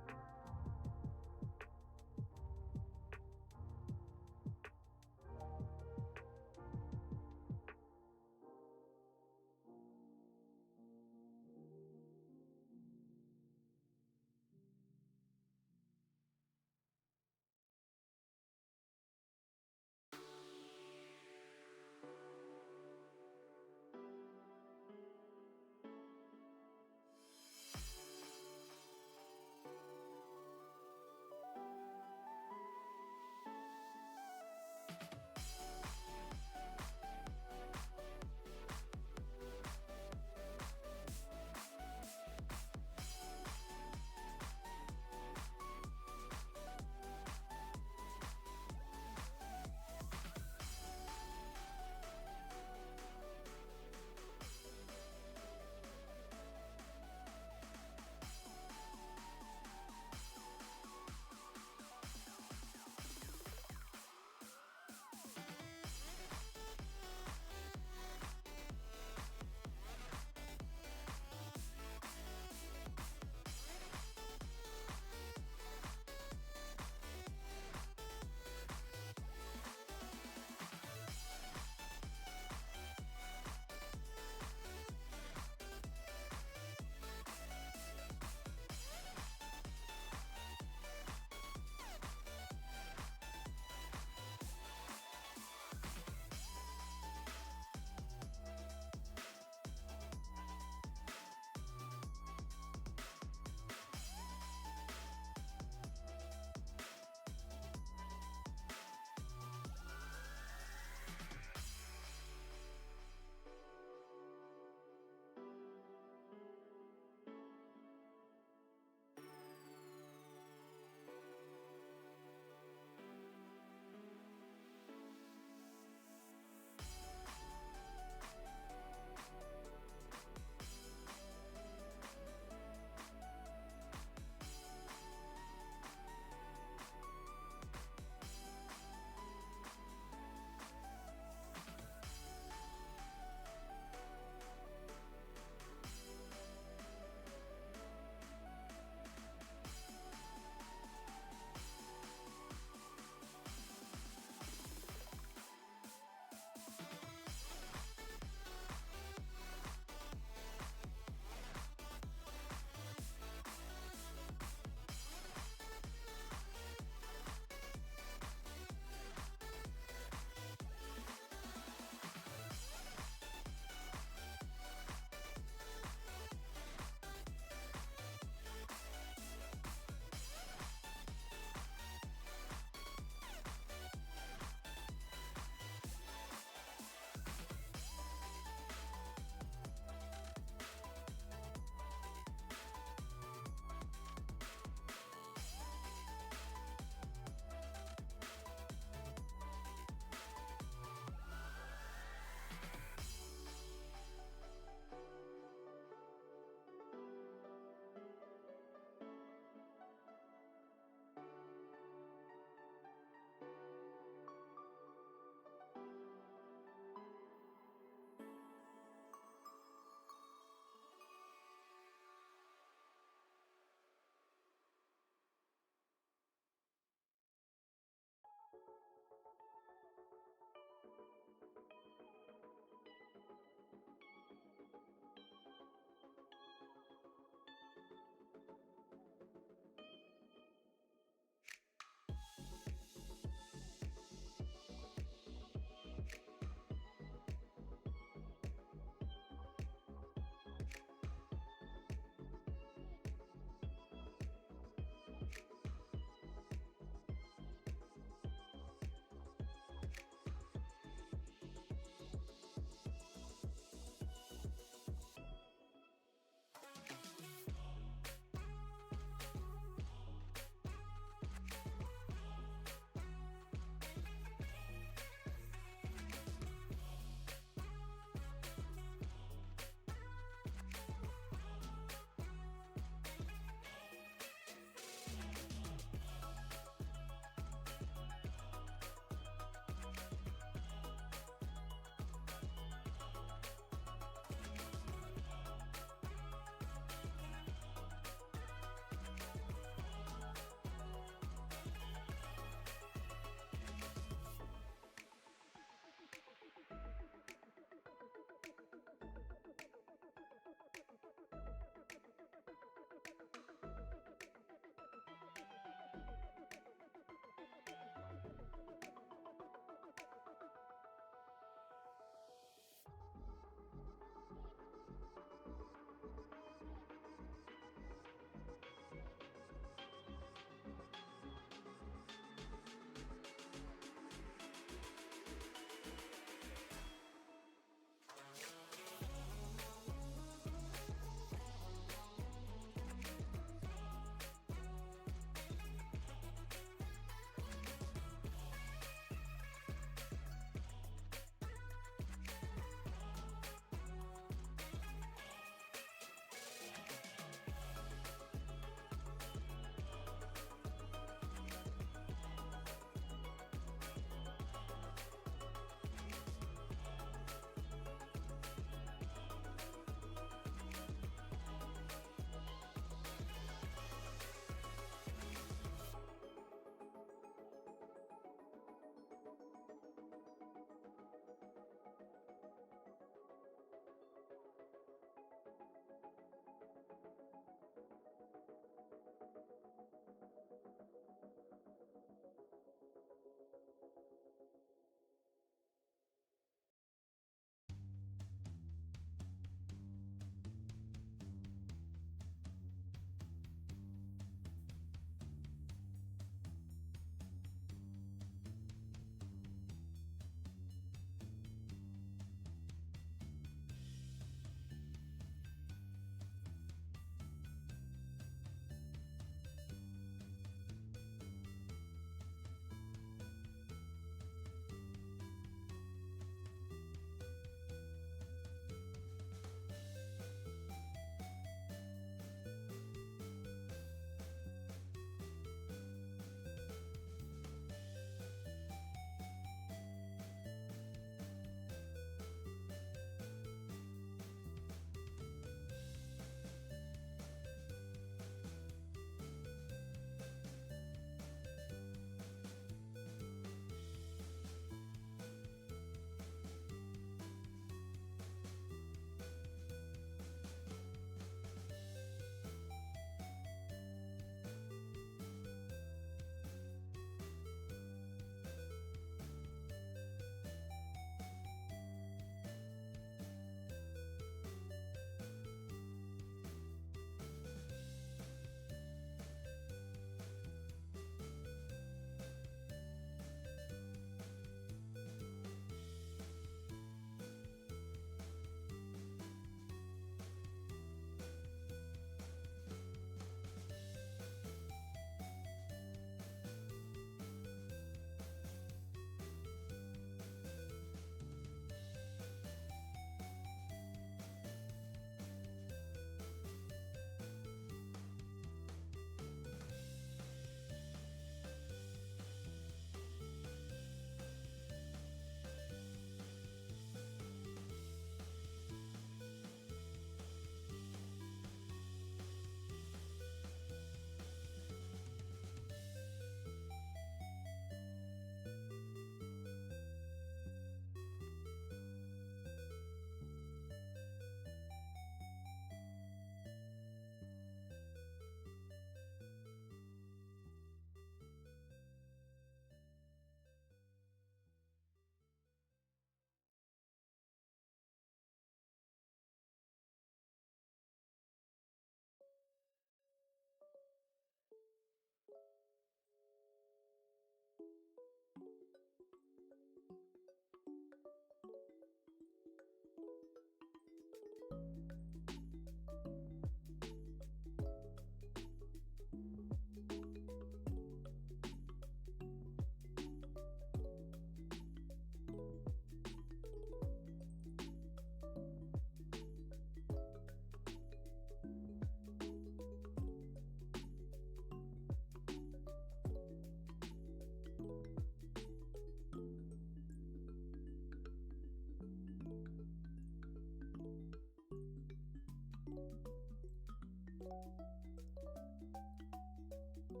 The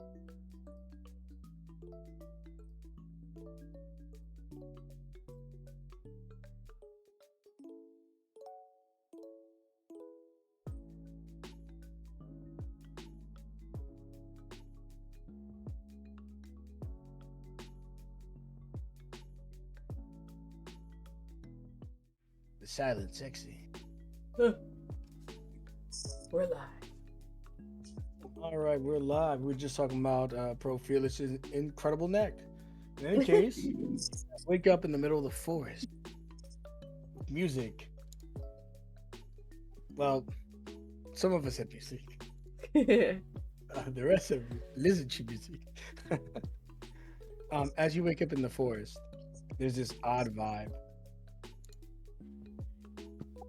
silent sexy. We're live. All right, we're live. We're just talking about Pro Fearless's incredible neck. In any case, wake up in the middle of the forest. Music. Well, some of us have music. The rest have lizard music. As you wake up in the forest, there's this odd vibe.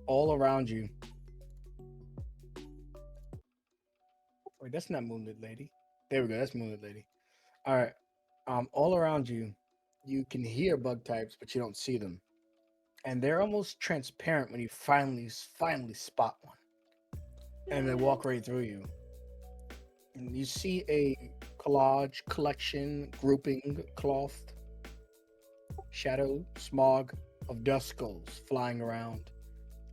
All around you. Wait, that's not Moonlit Lady. There we go. That's Moonlit Lady. All right. All around you, you can hear bug types, but you don't see them, and they're almost transparent when you finally spot one, and they walk right through you. And you see a collage, collection, grouping, cloth, shadow, smog of dust skulls flying around.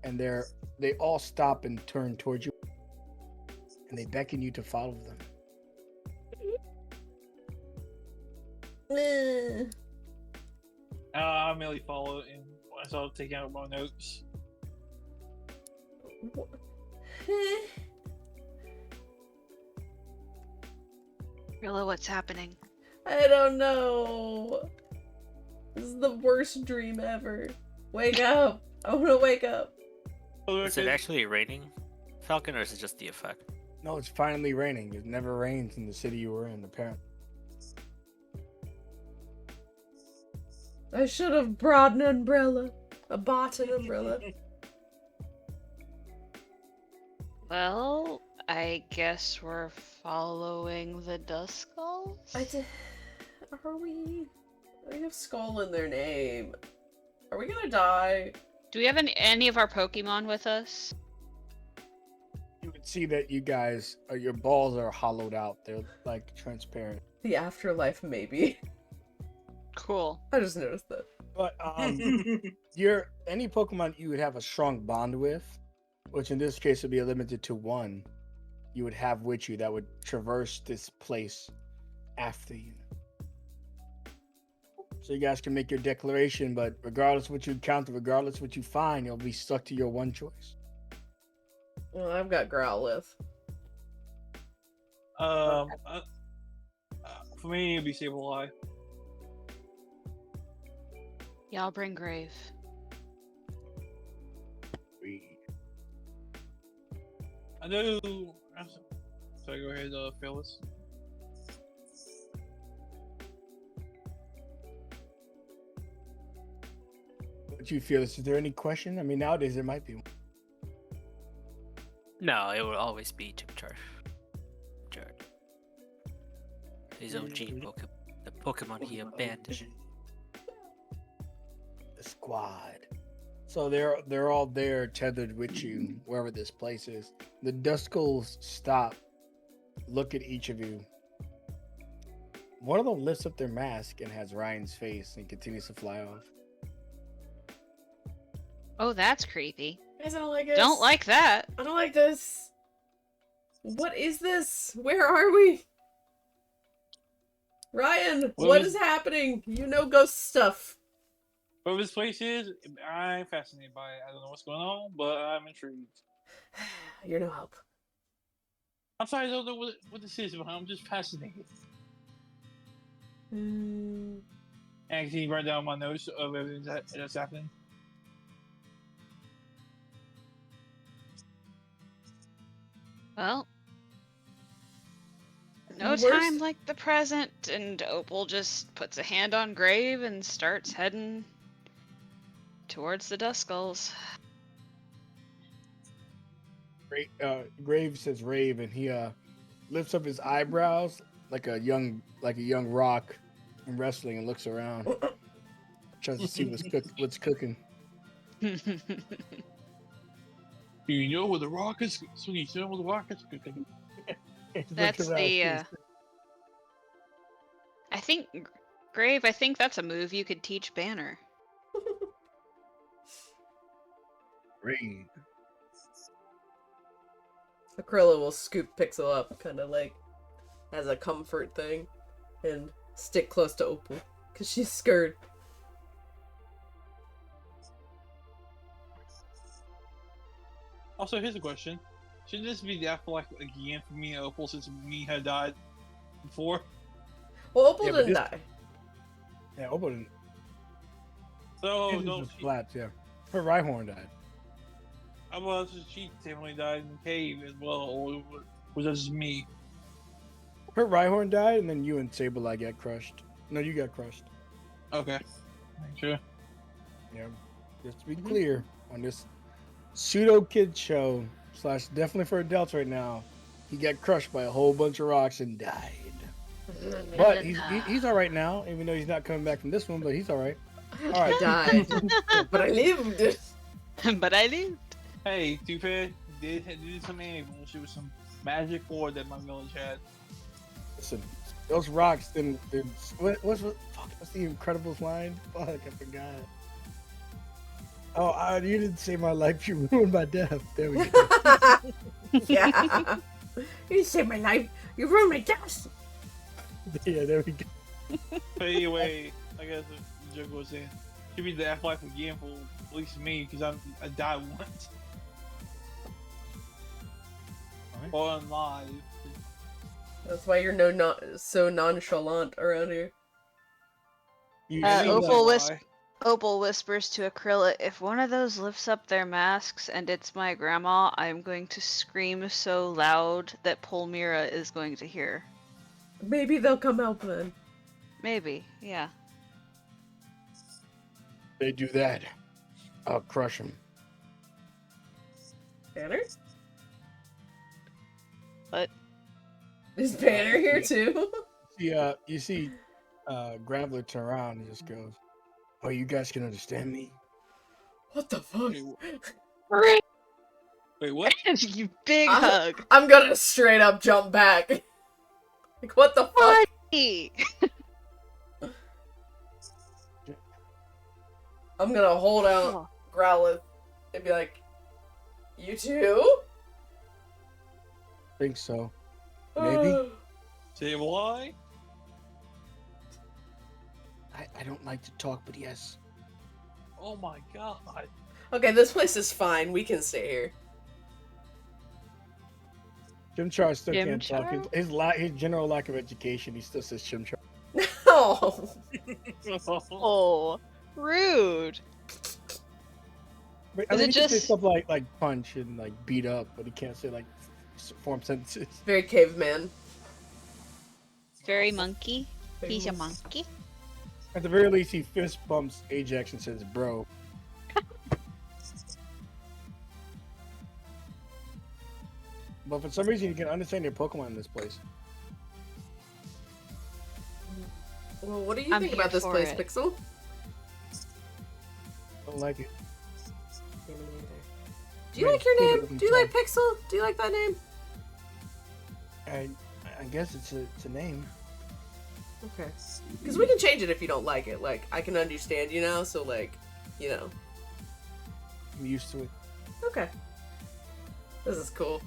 And they all stop and turn towards you, and they beckon you to follow them. I merely followed and I started taking out my notes. Rilla, what's happening? I don't know. This is the worst dream ever. Wake up. I want to wake up. Is it actually raining, Falcon, or is it just the effect? No, it's finally raining. It never rains in the city you were in, apparently. I should have brought an umbrella. Bought an umbrella. Well, I guess we're following the dust skulls? Are we? They have skull in their name. Are we gonna die? Do we have any of our Pokemon with us? You would see that you guys, your balls are hollowed out. They're like transparent. The afterlife, maybe. Cool. I just noticed that. But any Pokemon you would have a strong bond with, which in this case would be limited to one, you would have with you that would traverse this place after you. So you guys can make your declaration, but regardless what you encounter, regardless what you find, you'll be stuck to your one choice. Well, I've got Growlithe. For me, it'd be Sableye. Yeah, I'll bring Grave. I know. Sorry, go ahead, Phyllis. What you feel? Is there any question? I mean, nowadays there might be one. No, it will always be Chimchar. His OG Pokemon. The Pokemon he abandoned. The squad. So they're all there tethered with you wherever this place is. The Duskulls stop, look at each of you. One of them lifts up their mask and has Ryan's face and continues to fly off. Oh, that's creepy. Guys, I don't like this. Don't like that. I don't like this. What is this? Where are we? Ryan, what is happening? You know ghost stuff. Whatever this place is, I'm fascinated by it. I don't know what's going on, but I'm intrigued. You're no help. I'm sorry, I don't know what this is, but I'm just fascinated. And can you write down my notes of everything that's happening? Well, no Worst- time like the present, and Opal just puts a hand on Grave and starts heading towards the Duskulls. Grave says rave, and he lifts up his eyebrows like a young rock in wrestling and looks around, tries to see what's cooking. Do you know where the rock is? So you know where the rock is? That's the think, Grave, I think that's a move you could teach Banner. Great. Aquila will scoop Pixel up, kind of like as a comfort thing, and stick close to Opal because she's scared. Also, here's a question: shouldn't this be the afterlife again for me and Opal since me had died before? Well, Opal Yeah, but didn't this- die. Yeah, Opal didn't. So, His no, was flats, yeah. Her Rhyhorn died. I was she definitely died in the cave as well, or was that just me? Her Rhyhorn died, and then you and Sableye got crushed. No, you got crushed. Okay, sure. Yeah. Just to be clear, on this pseudo kid show / definitely for adults right now, he got crushed by a whole bunch of rocks and died. But he's all right now, even though he's not coming back from this one. But he's all right. All I right. died, but I lived. But I lived. Hey, too bad did some animals. It was some magic ore that my village had. Listen, those rocks didn't. What's the Incredibles line? Fuck, I forgot. Oh, you didn't save my life. You ruined my death. There we go. Yeah. You saved my life. You ruined my death. Yeah, there we go. But anyway, I guess the joke was saying should be the afterlife again for at least me because I died once. Alright. Or I'm live. That's why you're so nonchalant around here. You Uh, see Opal that- Wisp- Opal whispers to Acryla, if one of those lifts up their masks and it's my grandma, I'm going to scream so loud that Polmira is going to hear. Maybe they'll come out then. Maybe, yeah. they do that, I'll crush them. Banner? But Is Banner here too? You see, Graveler turn around and just goes, "Oh, you guys can understand me." What the fuck? Wait, what? you big I'm- hug. I'm gonna straight up jump back. Like, what the fuck? Hey. I'm gonna hold out Oh. Growlithe and be like, you too? Think so. Maybe. Say why? I don't like to talk, but yes. Oh my god. Okay, this place is fine. We can stay here. Chimchar still Chimchar? can't talk. His general lack of education, he still says Chimchar. Oh, Oh, rude. But, Is it he can say just- stuff like punch and like beat up, but he can't say like form sentences. very caveman. Very monkey. He's a monkey. At the very least, he fist bumps Ajax and says, "Bro." But for some reason, you can understand your Pokemon in this place. Well, what do you I'm think here about this for place, it. Pixel? Don't like it. Yeah, me neither. Do you Man, like your put it name? in Do you like top. Pixel? Do you like that name? I guess it's a name. Okay. Because we can change it if you don't like it. Like, I can understand you now, so, like, you know. I'm used to it. Okay. This is cool.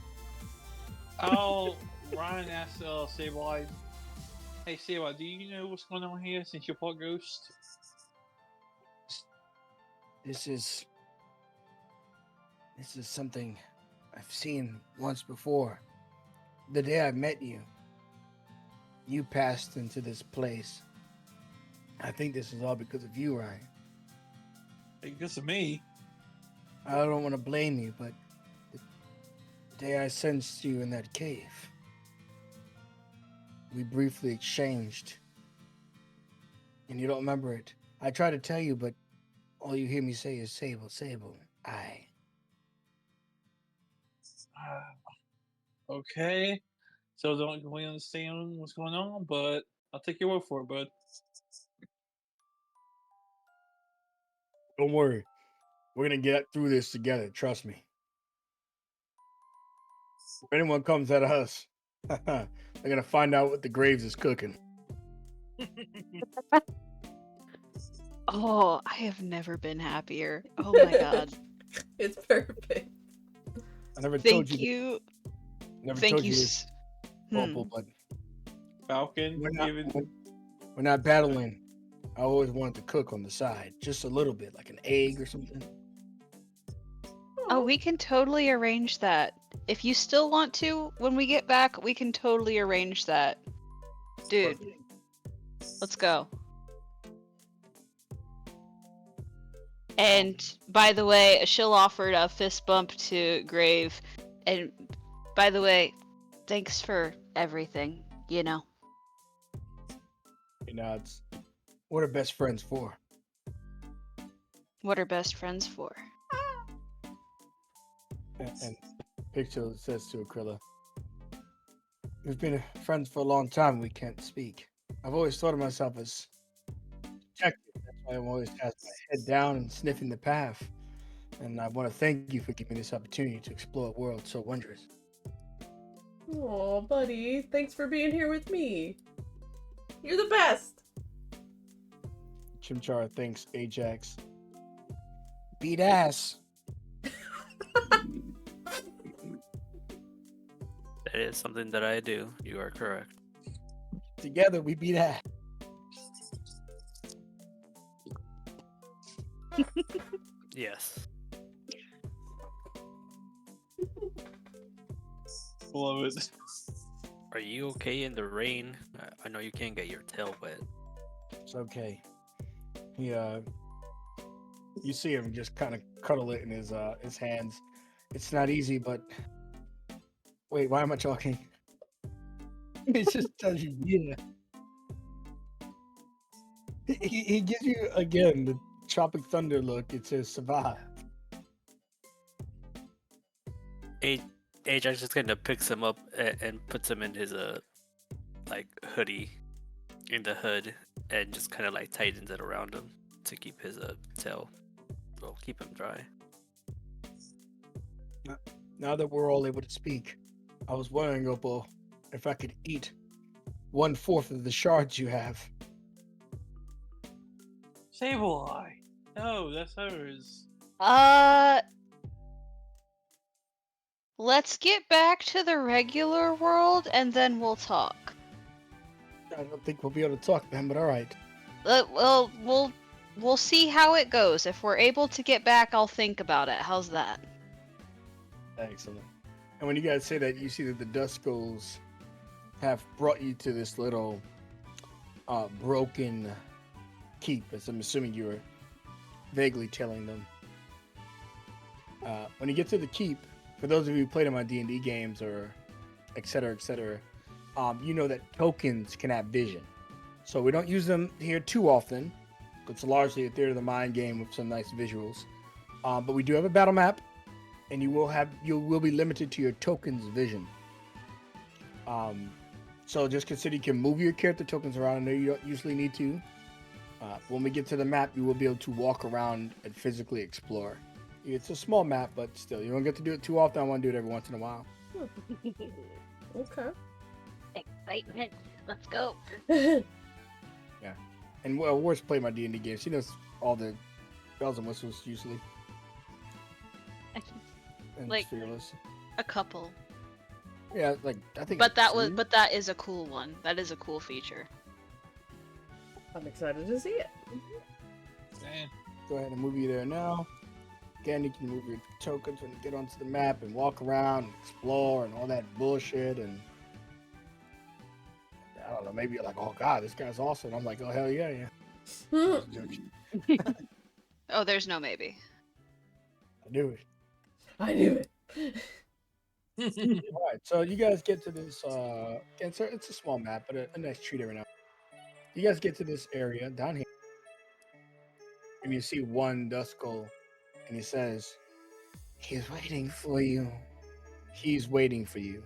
Oh, Ryan asked Sableye, hey Sableye, do you know what's going on here since you're part ghost? This is something I've seen once before. The day I met you, you passed into this place. I think this is all because of you, Ryan. Because of me. I don't want to blame you, but the day I sensed you in that cave, we briefly exchanged. And you don't remember it. I try to tell you, but all you hear me say is Sable, Sable, I. Okay. So don't completely understand what's going on, but I'll take your word for it, bud. Don't worry. We're going to get through this together. Trust me. If anyone comes at us, they're going to find out what the Graves is cooking. Oh, I have never been happier. Oh my god. It's perfect. I never told Thank you. you. Never Thank told you. you this, Opal, but Falcon, we're not battling. I always wanted to cook on the side, just a little bit, like an egg or something. Oh, we can totally arrange that. If you still want to, when we get back, we can totally arrange that. Dude, let's go. And by the way, she'll offered a fist bump to Grave. And by the way, thanks for everything, you know. He nods. What are best friends for? What are best friends for? And Picture says to Aquila, we've been friends for a long time. We can't speak. I've always thought of myself as detective. That's why I'm always has my head down and sniffing the path. And I want to thank you for giving me this opportunity to explore a world so wondrous. Aw, buddy. Thanks for being here with me. You're the best. Chimchara thanks Ajax. Beat ass. That is something that I do. You are correct. Together we beat ass. Yes. love it. Are you okay in the rain? I know you can't get your tail wet. It's okay. He you see him just kind of cuddle it in his hands. It's not easy, but wait, why am I talking? It just tells you, yeah. He gives you again the Tropic Thunder look. It says survive. Ajax just kind of picks him up and puts him in his like hoodie in the hood and just kind of like tightens it around him to keep his tail, well, keep him dry. Now that we're all able to speak, I was wondering, Opal, if I could eat 1/4 of the shards you have. Sableye. No, that's hers. Let's get back to the regular world and then we'll talk. I don't think we'll be able to talk then, but all right. Well, we'll see how it goes. If we're able to get back, I'll think about it. How's that? Excellent. And when you guys say that, you see that the Dust Skulls have brought you to this little broken keep, as I'm assuming you were vaguely telling them. When you get to the keep, for those of you who played in my D&D games or et cetera, you know that tokens can have vision. So we don't use them here too often. It's largely a theater of the mind game with some nice visuals. But we do have a battle map, and you will be limited to your tokens vision. So just consider you can move your character tokens around. I know you don't usually need to. When we get to the map, you will be able to walk around and physically explore. It's a small map, but still, you don't get to do it too often. I want to do it every once in a while. Okay. Excitement. Let's go. Yeah. And well, War's played my D&D games. She knows all the bells and whistles usually. And Like- fearless. A couple. Yeah, like I think. But like that is a cool one. That is a cool feature. I'm excited to see it. Damn. Go ahead and move you there now. Again, you can move your tokens when you get onto the map and walk around and explore and all that bullshit. And I don't know, maybe you're like, oh god, this guy's awesome. I'm like, oh hell yeah. Just joking. Oh, there's no maybe. I knew it. I knew it. All right, so you guys get to this. It's a small map, but a nice treat every now. You guys get to this area down here, and you see one Dust Skull, and he says, "He's waiting for you. He's waiting for you,"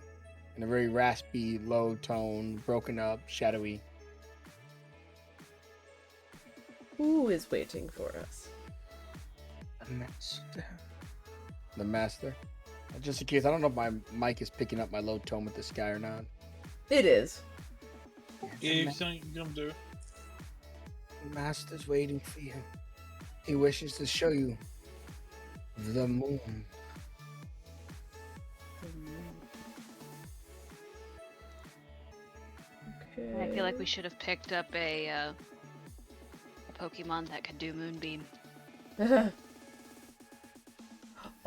in a very raspy, low tone, broken up, shadowy. Who is waiting for us? The master. Just in case, I don't know if my mic is picking up my low tone with this guy or not. It is. Yeah, you come through. The master's waiting for you. He wishes to show you the moon. Okay. I feel like we should have picked up a Pokemon that could do Moonbeam.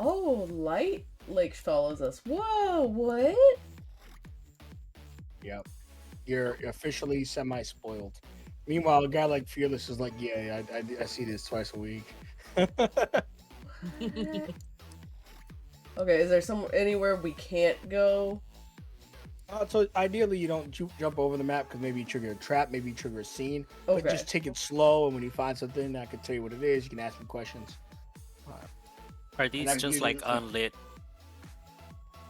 Oh, Light Lake follows us. Whoa, what? Yep. You're officially semi-spoiled. Meanwhile, a guy like Fearless is like, yeah, I see this twice a week. Okay, is there anywhere we can't go? So ideally, you don't jump over the map because maybe you trigger a trap, maybe you trigger a scene. Okay. But just take it slow, and when you find something, I can tell you what it is. You can ask me questions. Are these that's just usually- like unlit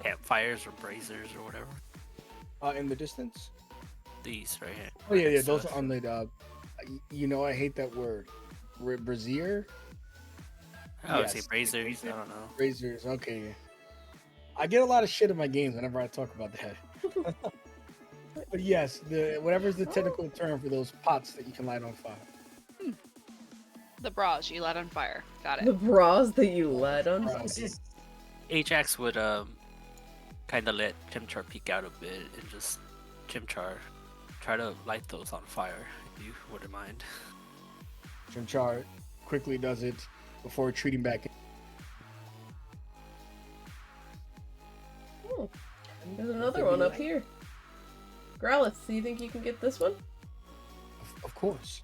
campfires or braziers or whatever? In the distance? These right here. Oh yeah, Right, those so- are unlit. You know, I hate that word. Brazier? I would Yes. say braziers. I don't know. Braziers. Okay. I get a lot of shit in my games whenever I talk about that. But yes, whatever's the technical term for those pots that you can light on fire. The bras you light on fire. Got The it. bras that you let on? Bras. Ajax would kind of let Chimchar peek out a bit and just Chimchar try to light those on fire if you wouldn't mind. Chimchar quickly does it before retreating back. Oh, there's another one up here. Growlithe, do you think you can get this one? Of course.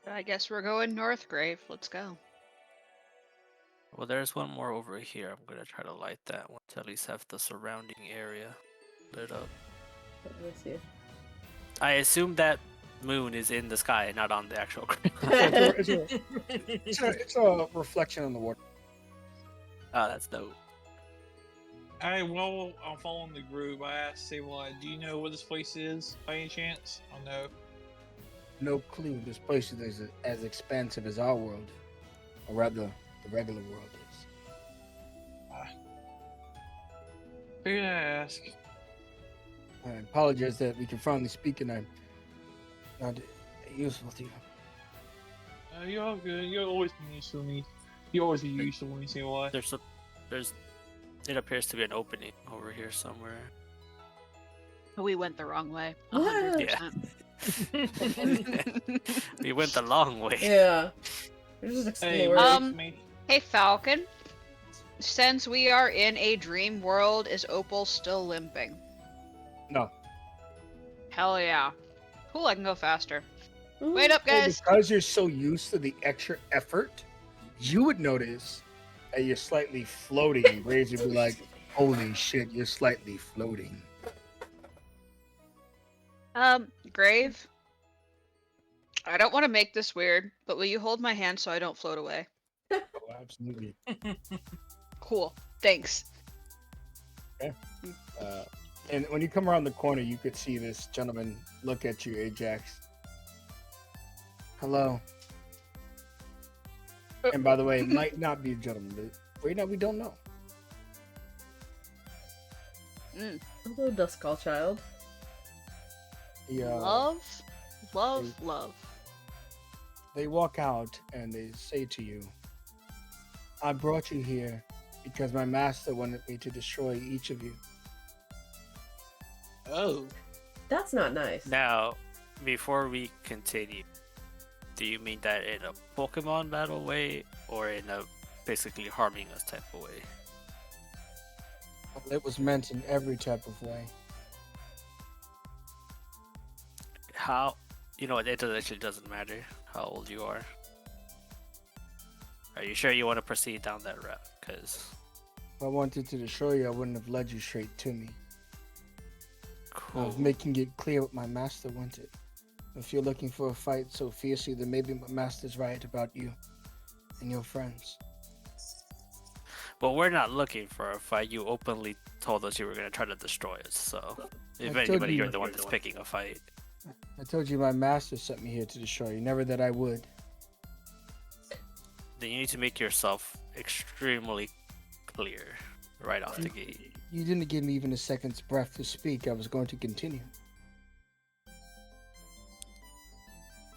I guess we're going Northgrave. Let's go. Well, there's one more over here. I'm gonna try to light that one to at least have the surrounding area lit up. Let me see. I assume that moon is in the sky, not on the actual ground. It's a reflection on the water. Oh, that's dope. Hey, while I'm following the group, I asked Sableye, do you know where this place is by any chance? Oh no. No clue. This place is as expansive as our world, or rather, the regular world is. Figured I'd ask. I apologize that we can finally speak and I'm not useful to you. You're all good. You'll always be useful to me. You always be useful when you say why. It appears to be an opening over here somewhere. We went the wrong way. Yeah. 100%. We went the long way. Yeah. We're just Hey, exploring. me. Hey Falcon, since we are in a dream world, is Opal still limping? No. Hell yeah. Cool, I can go faster. Wait up, Well, guys. because you're so used to the extra effort, you would notice that you're slightly floating. Graves would be like, holy shit, you're slightly floating. Grave. I don't want to make this weird, but will you hold my hand so I don't float away? Oh, absolutely. Cool. Thanks. And when you come around the corner, you could see this gentleman look at you, Ajax. Hello. And by the way, it might not be a gentleman, but right now we don't know. Hello, Duskull child. Love, love, love. They walk out and they say to you, I brought you here because my master wanted me to destroy each of you. Oh. That's not nice. Now, before we continue, do you mean that in a Pokemon battle way or in a basically harming us type of way? It was meant in every type of way. How? You know what? It actually doesn't matter how old you are. Are you sure you want to proceed down that route? Because If I wanted to destroy you, I wouldn't have led you straight to me. I was cool. making it clear what my master wanted. If you're looking for a fight so fiercely, then maybe my master's right about you and your friends. But we're not looking for a fight. You openly told us you were going to try to destroy us. So, if I told anybody, you- you're the one that's picking a fight. I told you my master sent me here to destroy you, never that I would. Then you need to make yourself extremely clear right off the gate. You didn't give me even a second's breath to speak. I was going to continue.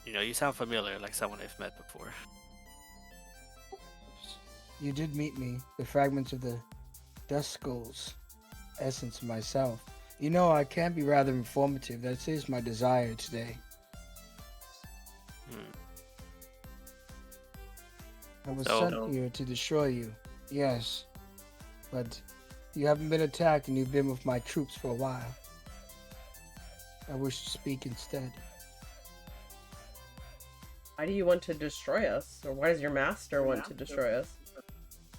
You know, you sound familiar, like someone I've met before. You did meet me, the fragments of the dust skulls, essence of myself. You know, I can be rather informative. That is my desire today. I was sent here to destroy you, yes, but you haven't been attacked and you've been with my troops for a while. I wish to speak instead. Why do you want to destroy us? Or why does your master want to destroy us?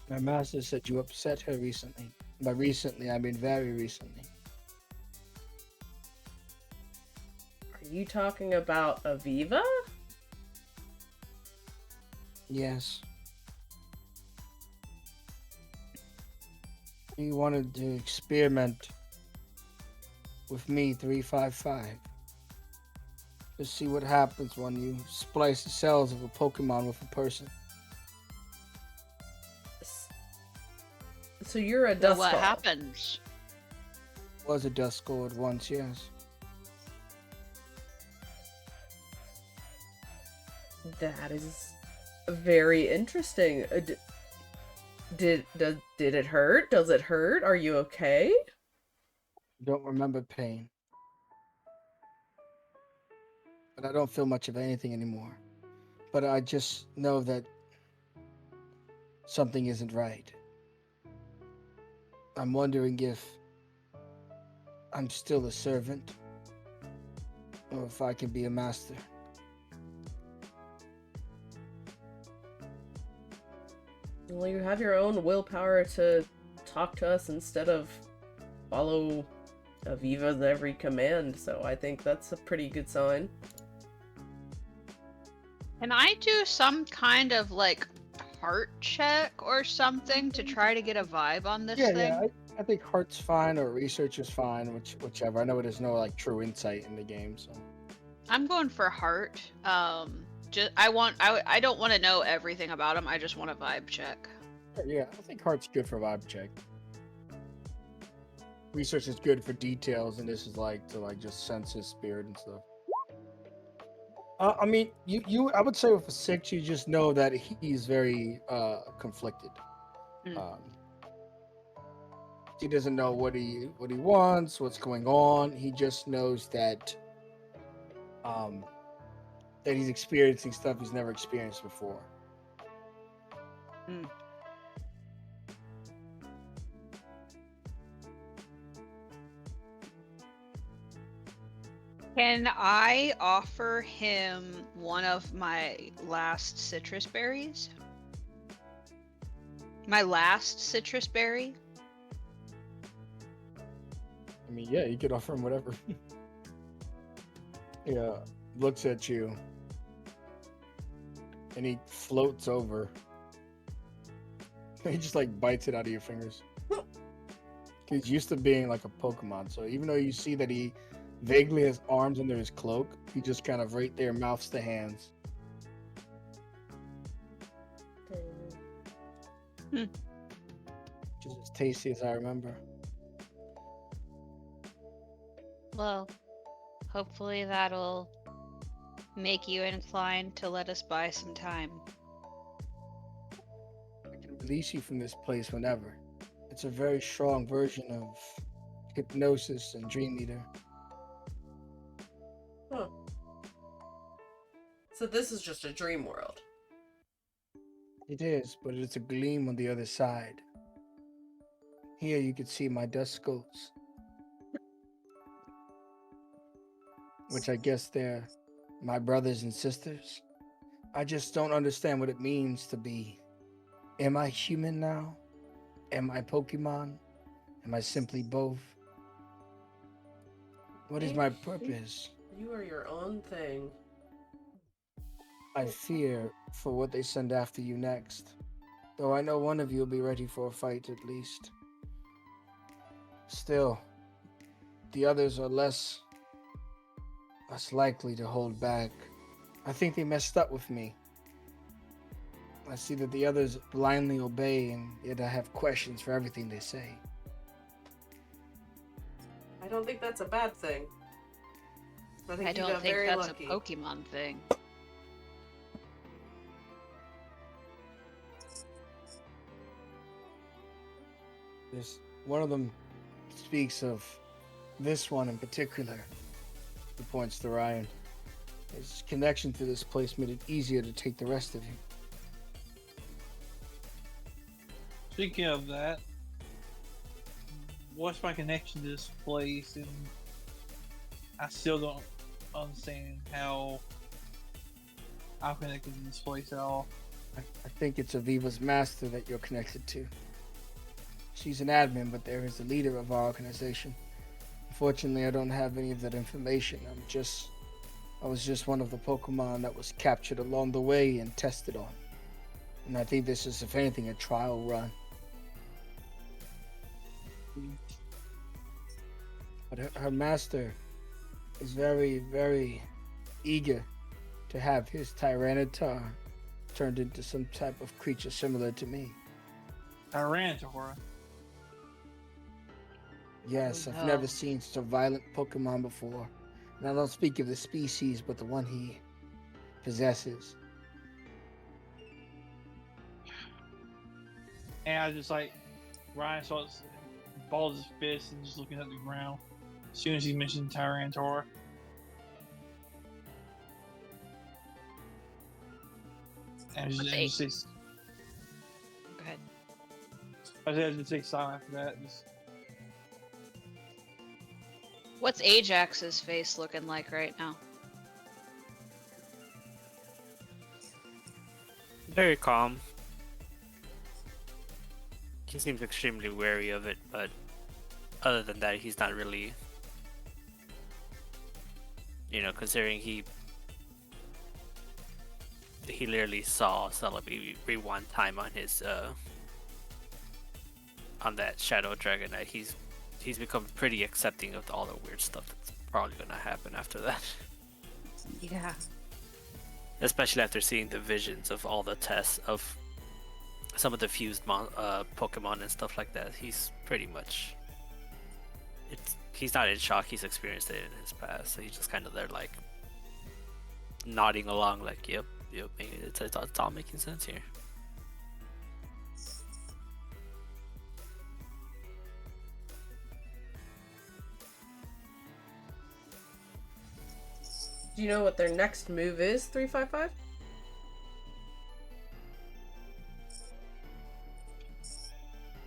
My master said you upset her recently. By recently, I mean very recently. Are you talking about Aviva? Yes. He wanted to experiment with me 355 to see what happens when you splice the cells of a Pokemon with a person. So you're a Duskull. What happens? Was a Duskull at once, yes. That is very interesting. Did it hurt? Does it hurt? Are you okay? Don't remember pain. But I don't feel much of anything anymore. But I just know that something isn't right. I'm wondering if I'm still a servant or if I can be a master. Well, you have your own willpower to talk to us instead of follow Aviva's every command, so I think that's a pretty good sign. Can I do some kind of like heart check or something to try to get a vibe on this thing? Yeah, I think heart's fine or research is fine, whichever. I know there's no like true insight in the game, so. I'm going for heart. I don't want to know everything about him. I just want a vibe check. Yeah, I think heart's good for vibe check. Research is good for details, and this is like to like just sense his spirit and stuff. I mean, I would say with a 6, you just know that he's very conflicted. He doesn't know what he wants, what's going on. He just knows that that he's experiencing stuff he's never experienced before. Can I offer him one of my last citrus berries? My last citrus berry? I mean, yeah, you could offer him whatever. Yeah, looks at you. And he floats over. He just like bites it out of your fingers. He's used to being like a Pokemon, so even though you see that he vaguely has arms under his cloak, he just kind of right there mouths the hands. Just as tasty as I remember. Well, hopefully that'll make you inclined to let us buy some time. I can release you from this place whenever. It's a very strong version of hypnosis and Dream Eater. Huh. So this is just a dream world. It is, but it's a gleam on the other side. Here you can see my dust skulls. Which I guess they're my brothers and sisters. I just don't understand what it means to be. Am I human now? Am I Pokemon? Am I simply both? What is my purpose? You are your own thing. I fear for what they send after you next. Though I know one of you will be ready for a fight at least. Still, the others are less less likely to hold back. I think they messed up with me. I see that the others blindly obey, and yet I have questions for everything they say. I don't think that's a bad thing. I think I you don't got think very that's lucky. a Pokemon thing. There's one of them speaks of this one in particular. He points to Ryan. His connection to this place made it easier to take the rest of you. Speaking of that, what's my connection to this place? And I still don't understand how I'm connected to this place at all. I think it's Aviva's master that you're connected to. She's an admin, but there is the leader of our organization. Unfortunately, I don't have any of that information. I was just one of the Pokemon that was captured along the way and tested on. And I think this is, if anything, a trial run. But her master is very, very eager to have his Tyranitar turned into some type of creature similar to me. Tyranitar. Yes, Oh, I've no. never seen such a violent Pokemon before. And I don't speak of the species, but the one he possesses. And I just like Ryan starts balls his fist and just looking at the ground as soon as he mentioned Tyranitar. And What's just Go ahead. I just say silent after that. Just, What's Ajax's face looking like right now? Very calm. He seems extremely wary of it, but other than that, he's not really, considering he literally saw Celebi one time on his on that Shadow Dragonite. He's become pretty accepting of all the weird stuff that's probably gonna happen after that. Yeah. Especially after seeing the visions of all the tests of some of the fused Pokemon and stuff like that. He's pretty much... He's not in shock, he's experienced it in his past. So he's just kind of there like... nodding along like, yep, it's all making sense here. Do you know what their next move is, 355?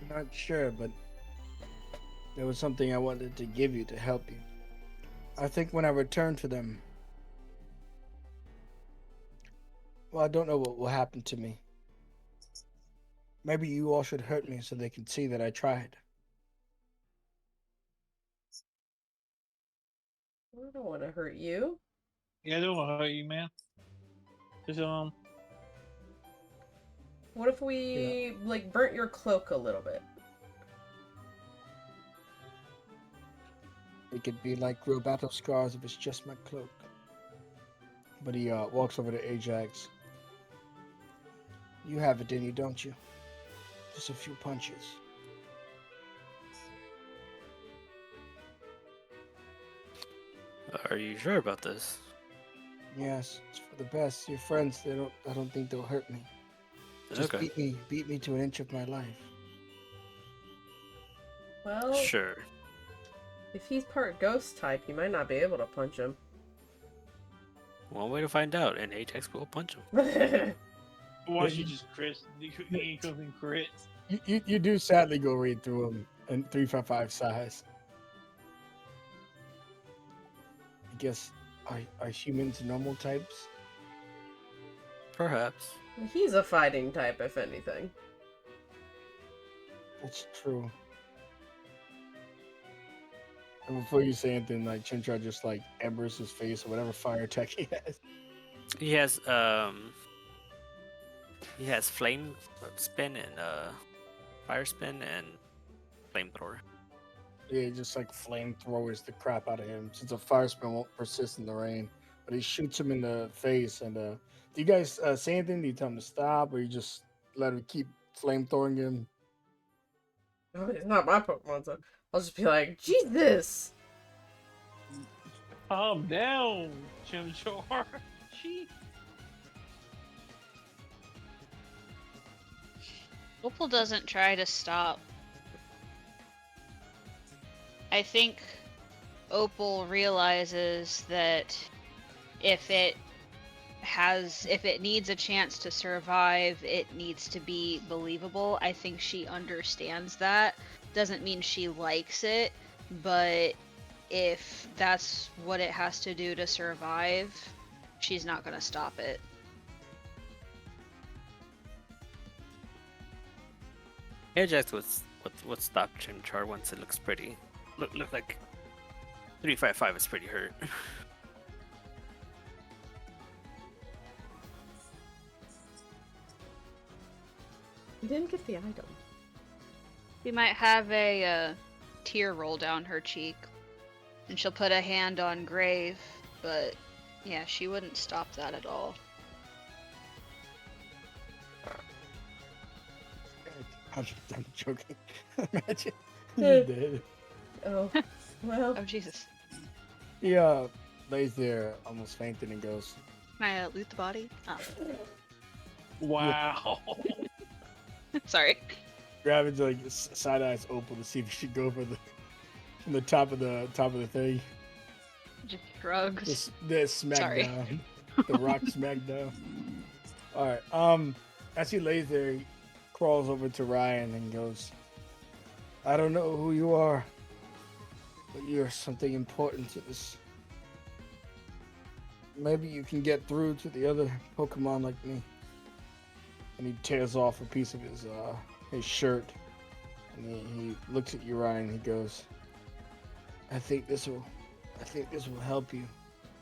I'm not sure, but there was something I wanted to give you to help you. I think when I return to them, well, I don't know what will happen to me. Maybe you all should hurt me so they can see that I tried. I don't want to hurt you. yeah, I don't want to hurt you, man. Just What if we, like, burnt your cloak a little bit? It could be like real battle scars if it's just my cloak. But he walks over to Ajax. You have it in you, don't you? Just a few punches. Are you sure about this? Yes, it's for the best. Your friends, I don't think they'll hurt me. Just Okay. beat me to an inch of my life. Well, Sure. if he's part ghost type, you might not be able to punch him. One way to find out, and Ajax will punch him. watch you just crit. You ain't cooking crit. You do sadly go read through them in 355 size. I guess, are humans normal types? Perhaps. He's a fighting type, if anything. It's true. And before you say anything, like Chintra just like embers his face or whatever fire attack he has. He has flame spin and fire spin and flamethrower. Yeah, just like flamethrowers the crap out of him since a fire spell won't persist in the rain. But he shoots him in the face. And do you guys say anything? Do you tell him to stop, or you just let him keep flamethrowing him? Oh, it's not my Pokemon, so I'll just be like, Jesus! Calm down, Chimchar. She. Opal doesn't try to stop. I think Opal realizes that if it needs a chance to survive, it needs to be believable. I think she understands that. Doesn't mean she likes it, but if that's what it has to do to survive, she's not gonna stop it. Ajax would stop Chimchar once it looks pretty. Look like 355 is pretty hurt. You didn't get the item. We might have a tear roll down her cheek, and she'll put a hand on Grave, but yeah, she wouldn't stop that at all. I'm joking. Imagine he's Yeah. dead. Oh, well. Oh Jesus! He lays there almost fainting and goes, Can I loot the body? Oh, Wow. sorry. Grabbing like side eyes Opal to see if he should go for the top of the thing. Just shrugs. The Sorry. smackdown. The rock smackdown. Alright, as he lays there, he crawls over to Ryan and goes, I don't know who you are, but you're something important to this. Maybe you can get through to the other Pokemon like me. And he tears off a piece of his shirt. And he looks at you, Ryan, and he goes, I think this will help you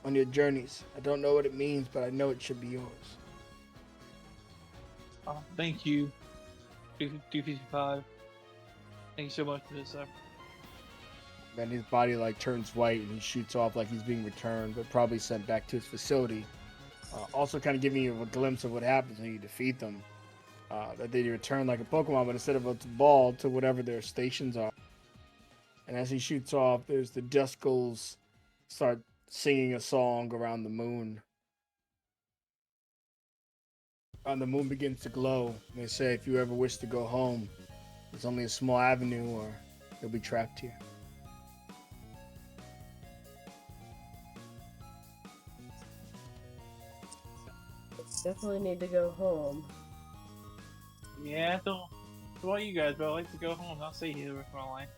on your journeys. I don't know what it means, but I know it should be yours. Thank you, 255. Thank you so much for this, sir. Then his body like turns white and he shoots off like he's being returned, but probably sent back to his facility. Also kind of giving you a glimpse of what happens when you defeat them. That they return like a Pokemon, but instead of a ball to whatever their stations are. And as he shoots off, there's the Duskulls start singing a song around the moon. And the moon begins to glow. And they say, if you ever wish to go home, there's only a small avenue or you'll be trapped here. Definitely need to go home. Yeah, I don't know about you guys, but I like to go home. I'll stay here with my life.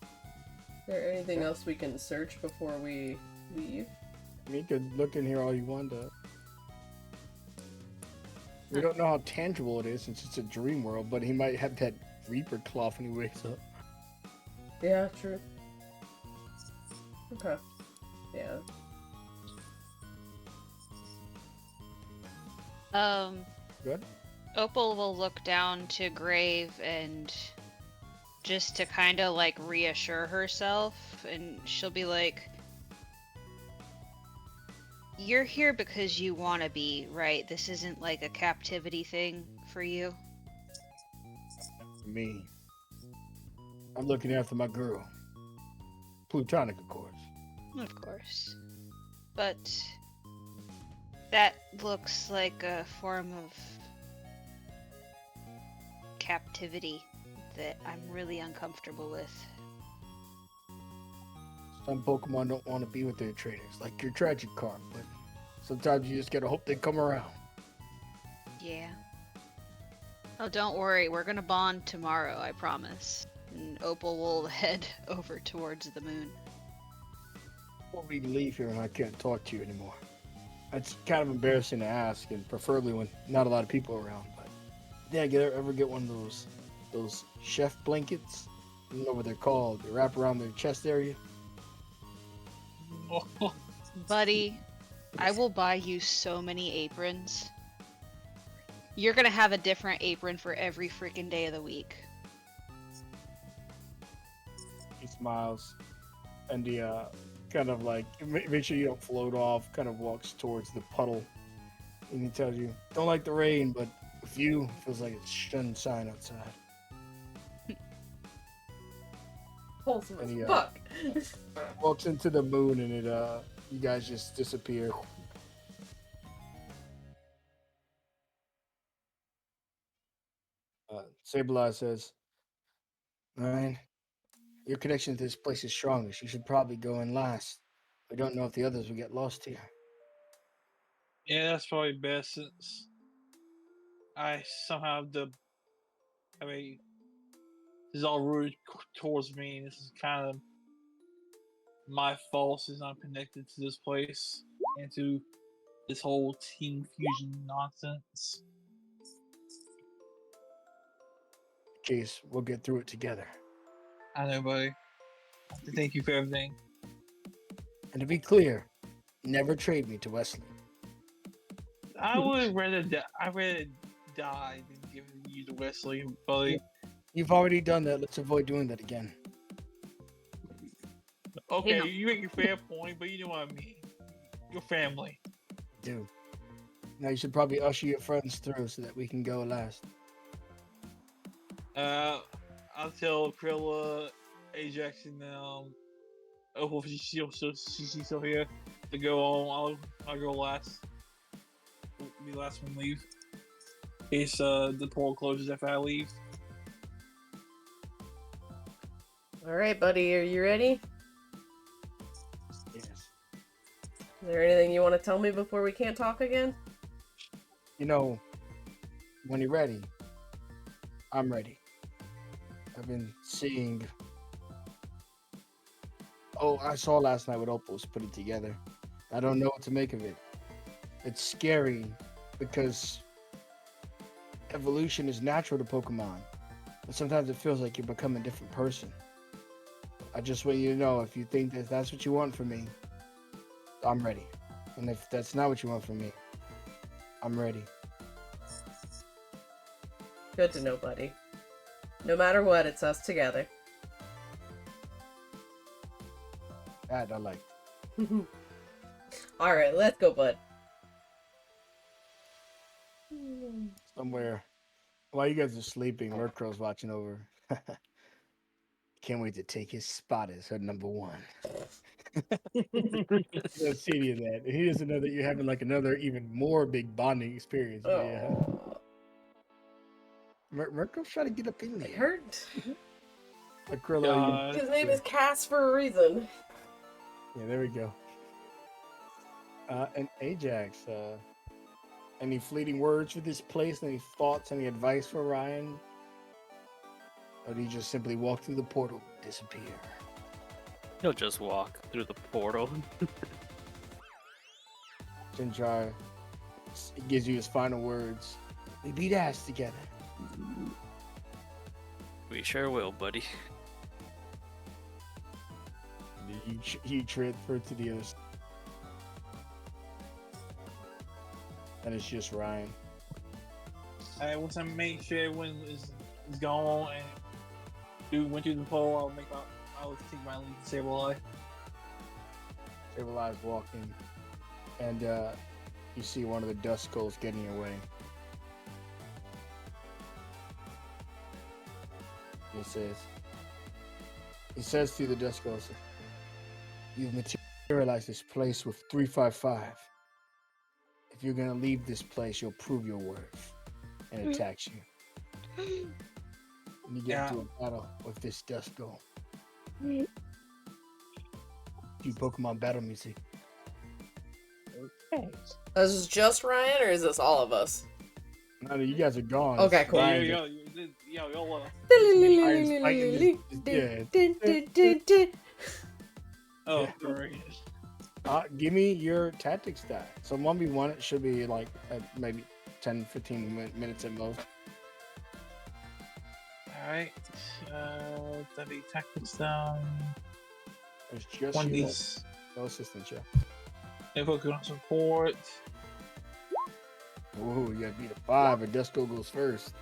Is there anything else we can search before we leave? You could look in here all you want to. We don't know how tangible it is since it's a dream world, but he might have that Reaper cloth when he wakes up. Yeah, true. Okay. Yeah. Good? Opal will look down to Grave and just to kind of like reassure herself, and she'll be like, you're here because you want to be, right? This isn't like a captivity thing for you. For me, I'm looking after my girl. Plutonic, of course. Of course. But that looks like a form of captivity that I'm really uncomfortable with. Some Pokemon don't want to be with their trainers, like your tragic card, but sometimes you just gotta hope they come around. Yeah. Oh, don't worry, we're gonna bond tomorrow, I promise. And Opal will head over towards the moon. Before we leave here and I can't talk to you anymore. It's kind of embarrassing to ask, and preferably when not a lot of people are around, but did I ever get one of those chef blankets? I don't know what they're called. They wrap around their chest area. Oh, Buddy, I will buy you so many aprons. You're gonna have a different apron for every freaking day of the week. He smiles, and he kind of like make sure you don't float off. Kind of walks towards the puddle, and he tells you, "Don't like the rain, but with you, it feels like it's sunshine outside." Wholesome And as he, fuck. Walks into the moon, and you guys just disappear. Sableye says, "Ryan, your connection to this place is strongest. You should probably go in last. We don't know if the others will get lost here." Yeah, that's probably best since I somehow have the. I mean, this is all rooted towards me. And this is kind of my fault since I'm connected to this place and to this whole team fusion nonsense. Case, we'll get through it together. I know, buddy. Thank you for everything. And to be clear, never trade me to Wesley. I would rather die than give you to Wesley, buddy. You've already done that. Let's avoid doing that again. Okay, know. you make a fair point, but you know what I mean. Your family. Dude. Now you should probably usher your friends through so that we can go last. I'll tell Krilla, Ajax, and Opal, if she's still here, to go on. I'll go last. Be the last one to leave. In case the portal closes after I leave. Alright, buddy, are you ready? Yes. Is there anything you want to tell me before we can't talk again? You know, when you're ready, I'm ready. I've been seeing. Oh, I saw last night what Opal's putting together. I don't know what to make of it. It's scary because evolution is natural to Pokemon, but sometimes it feels like you become a different person. I just want you to know, if you think that that's what you want from me, I'm ready. And if that's not what you want from me, I'm ready. Good to know, buddy. No matter what, it's us together. That I like. Alright, let's go, bud. Somewhere while you guys are sleeping, Murkrow's watching over. Can't wait to take his spot as her number one. You'll see any of that. He doesn't know that you're having like another even more big bonding experience. But yeah. Oh, Murkrow's trying to get up in it there. hurt. Acrylo, His name is Cass for a reason. yeah, there we go. And Ajax, any fleeting words for this place? Any thoughts? Any advice for Ryan? Or do you just simply walk through the portal, disappear? He'll just walk through the portal. Jinjar gives you his final words. We beat ass together. We sure will, buddy. You transfer to the other side. And it's just Ryan. Alright, once I make sure everyone is gone and went through the poll, I'll take my lead and say Sableye. Sableye walking, and you see one of the dust skulls getting away. He says to the dust skulls, "You've materialized this place with 355. If you're gonna leave this place, you'll prove your worth," and attacks you. And you get into a battle with this dust skull. Do Pokemon battle music. Okay. This is just Ryan, or is this all of us? No, you guys are gone. Okay, cool. Yo. Ryan's fighting this- Oh, Yeah. great. Give me your tactics stat. So 1v1, it should be like maybe 10-15 minutes at most. Alright. That'd be tactics down. It's just One you. piece. No assistance, yeah. And focus on support. Ooh, you gotta beat a 5, or Dusko goes first.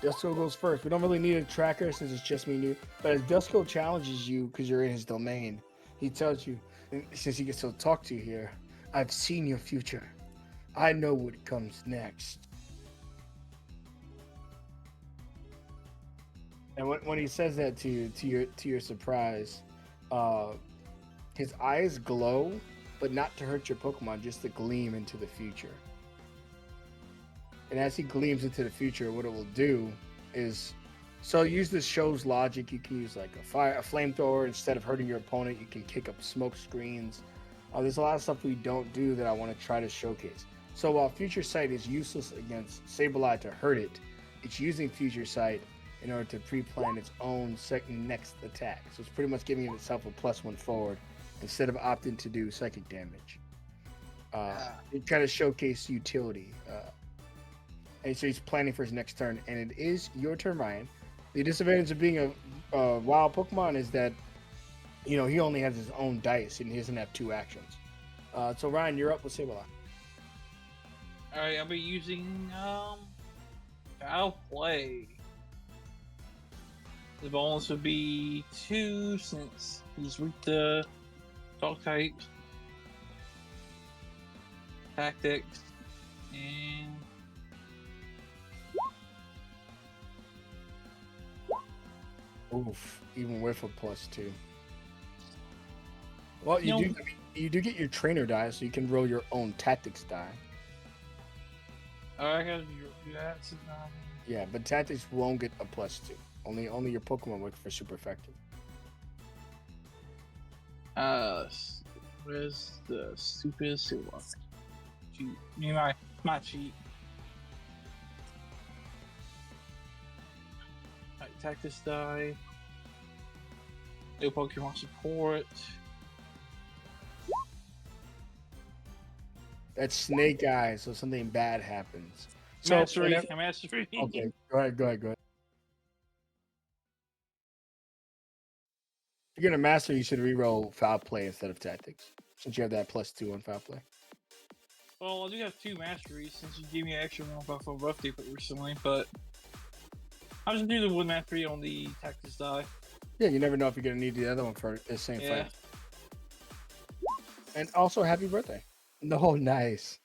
Dusko goes first. We don't really need a tracker since it's just me and you. But as Dusko challenges you, because you're in his domain, he tells you, and since he gets to talk to you here, I've seen your future. I know what comes next. And when he says that to you, to your surprise, his eyes glow, but not to hurt your Pokemon, just to gleam into the future. And as he gleams into the future, what it will do is, so use this show's logic. You can use like a flamethrower instead of hurting your opponent. You can kick up smoke screens. There's a lot of stuff we don't do that I want to try to showcase. So while Future Sight is useless against Sableye to hurt it, it's using Future Sight in order to pre-plan its own next attack. So it's pretty much giving itself a +1 forward instead of opting to do psychic damage. It kind of showcase utility. And so he's planning for his next turn, and it is your turn, Ryan. The disadvantage of being a wild Pokemon is that, he only has his own dice and he doesn't have 2 actions. So Ryan, you're up with Sableye. Alright, I'll be using Foul Play. The bonus would be 2 since he's weak to Dog type. Tactics. And Oof, even with a +2. Well, you do get your trainer die, so you can roll your own tactics die. I gotta do that. Yeah, but tactics won't get a +2. Only your Pokemon work for super effective. Where's the stupid silver? Cheat. My cheat. Right, tactics die. No Pokemon support. That's Snake Eyes, so something bad happens. So Mastery. Mastery. Okay, go ahead. If you're gonna master, you should reroll Foul Play instead of Tactics, since you have that +2 on Foul Play. Well, I do have 2 masteries since you gave me an extra one for Rough Day recently, but I'll just do the 1 mastery on the tactics die. Yeah, you never know if you're gonna need the other one for the same fight. And also, happy birthday! No, nice.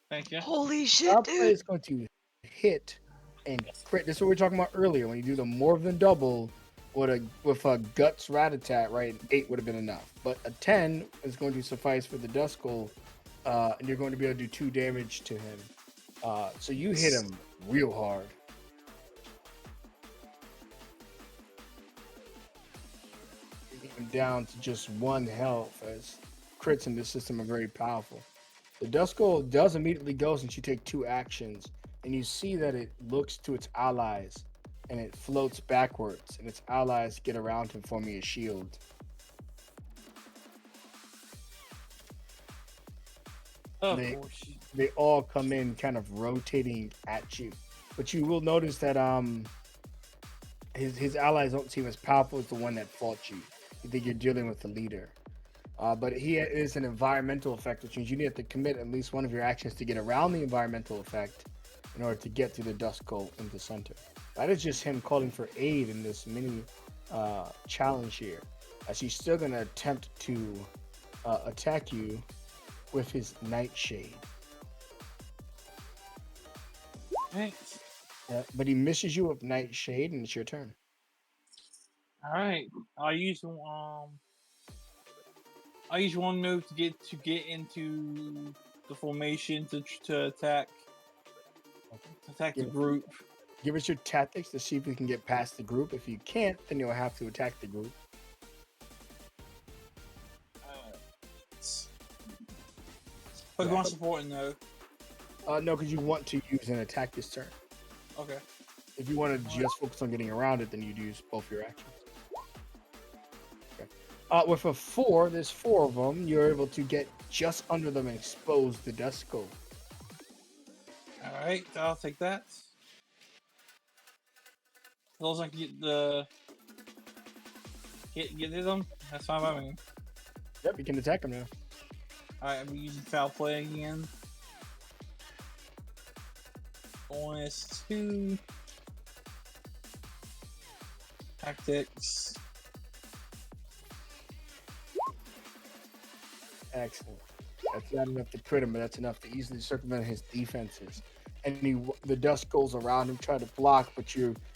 Thank you. Holy shit, Foul Play dude! is going to hit and crit. This is what we were talking about earlier. When you do the more than double with a Guts Rat-a-tat, right? 8 would have been enough, but a 10 is going to suffice for the Duskull, and you're going to be able to do 2 damage to him. So you hit him real hard. Him down to just 1 health, as crits in this system are very powerful. The Duskull does immediately go since you take 2 actions, and you see that it looks to its allies and it floats backwards, and its allies get around him, forming a shield. They all come in kind of rotating at you, but you will notice that his allies don't seem as powerful as the one that fought you. You think you're dealing with the leader. But he is an environmental effect, which means you need to commit at least one of your actions to get around the environmental effect in order to get to the Duskull in the center. That is just him calling for aid in this mini challenge here, as he's still going to attempt to attack you with his Nightshade. Thanks. But he misses you with Nightshade, and it's your turn. All right, I'll use one move to get into the formation to attack the group. Give us your tactics to see if we can get past the group. If you can't, then you'll have to attack the group. Pokemon supporting though. No, because you want to use an attack this turn. Okay. If you want to just focus on getting around it, then you'd use both your actions. Okay. With a 4, there's 4 of them. You're able to get just under them and expose the Duskull. All right, I'll take that. As long as I can get to them, that's fine by me. Yep, you can attack them now. Alright, I'm using Foul Play again. OS2 tactics. Excellent. That's not enough to crit him, but that's enough to easily circumvent his defenses. And the dust goes around him, trying to block, but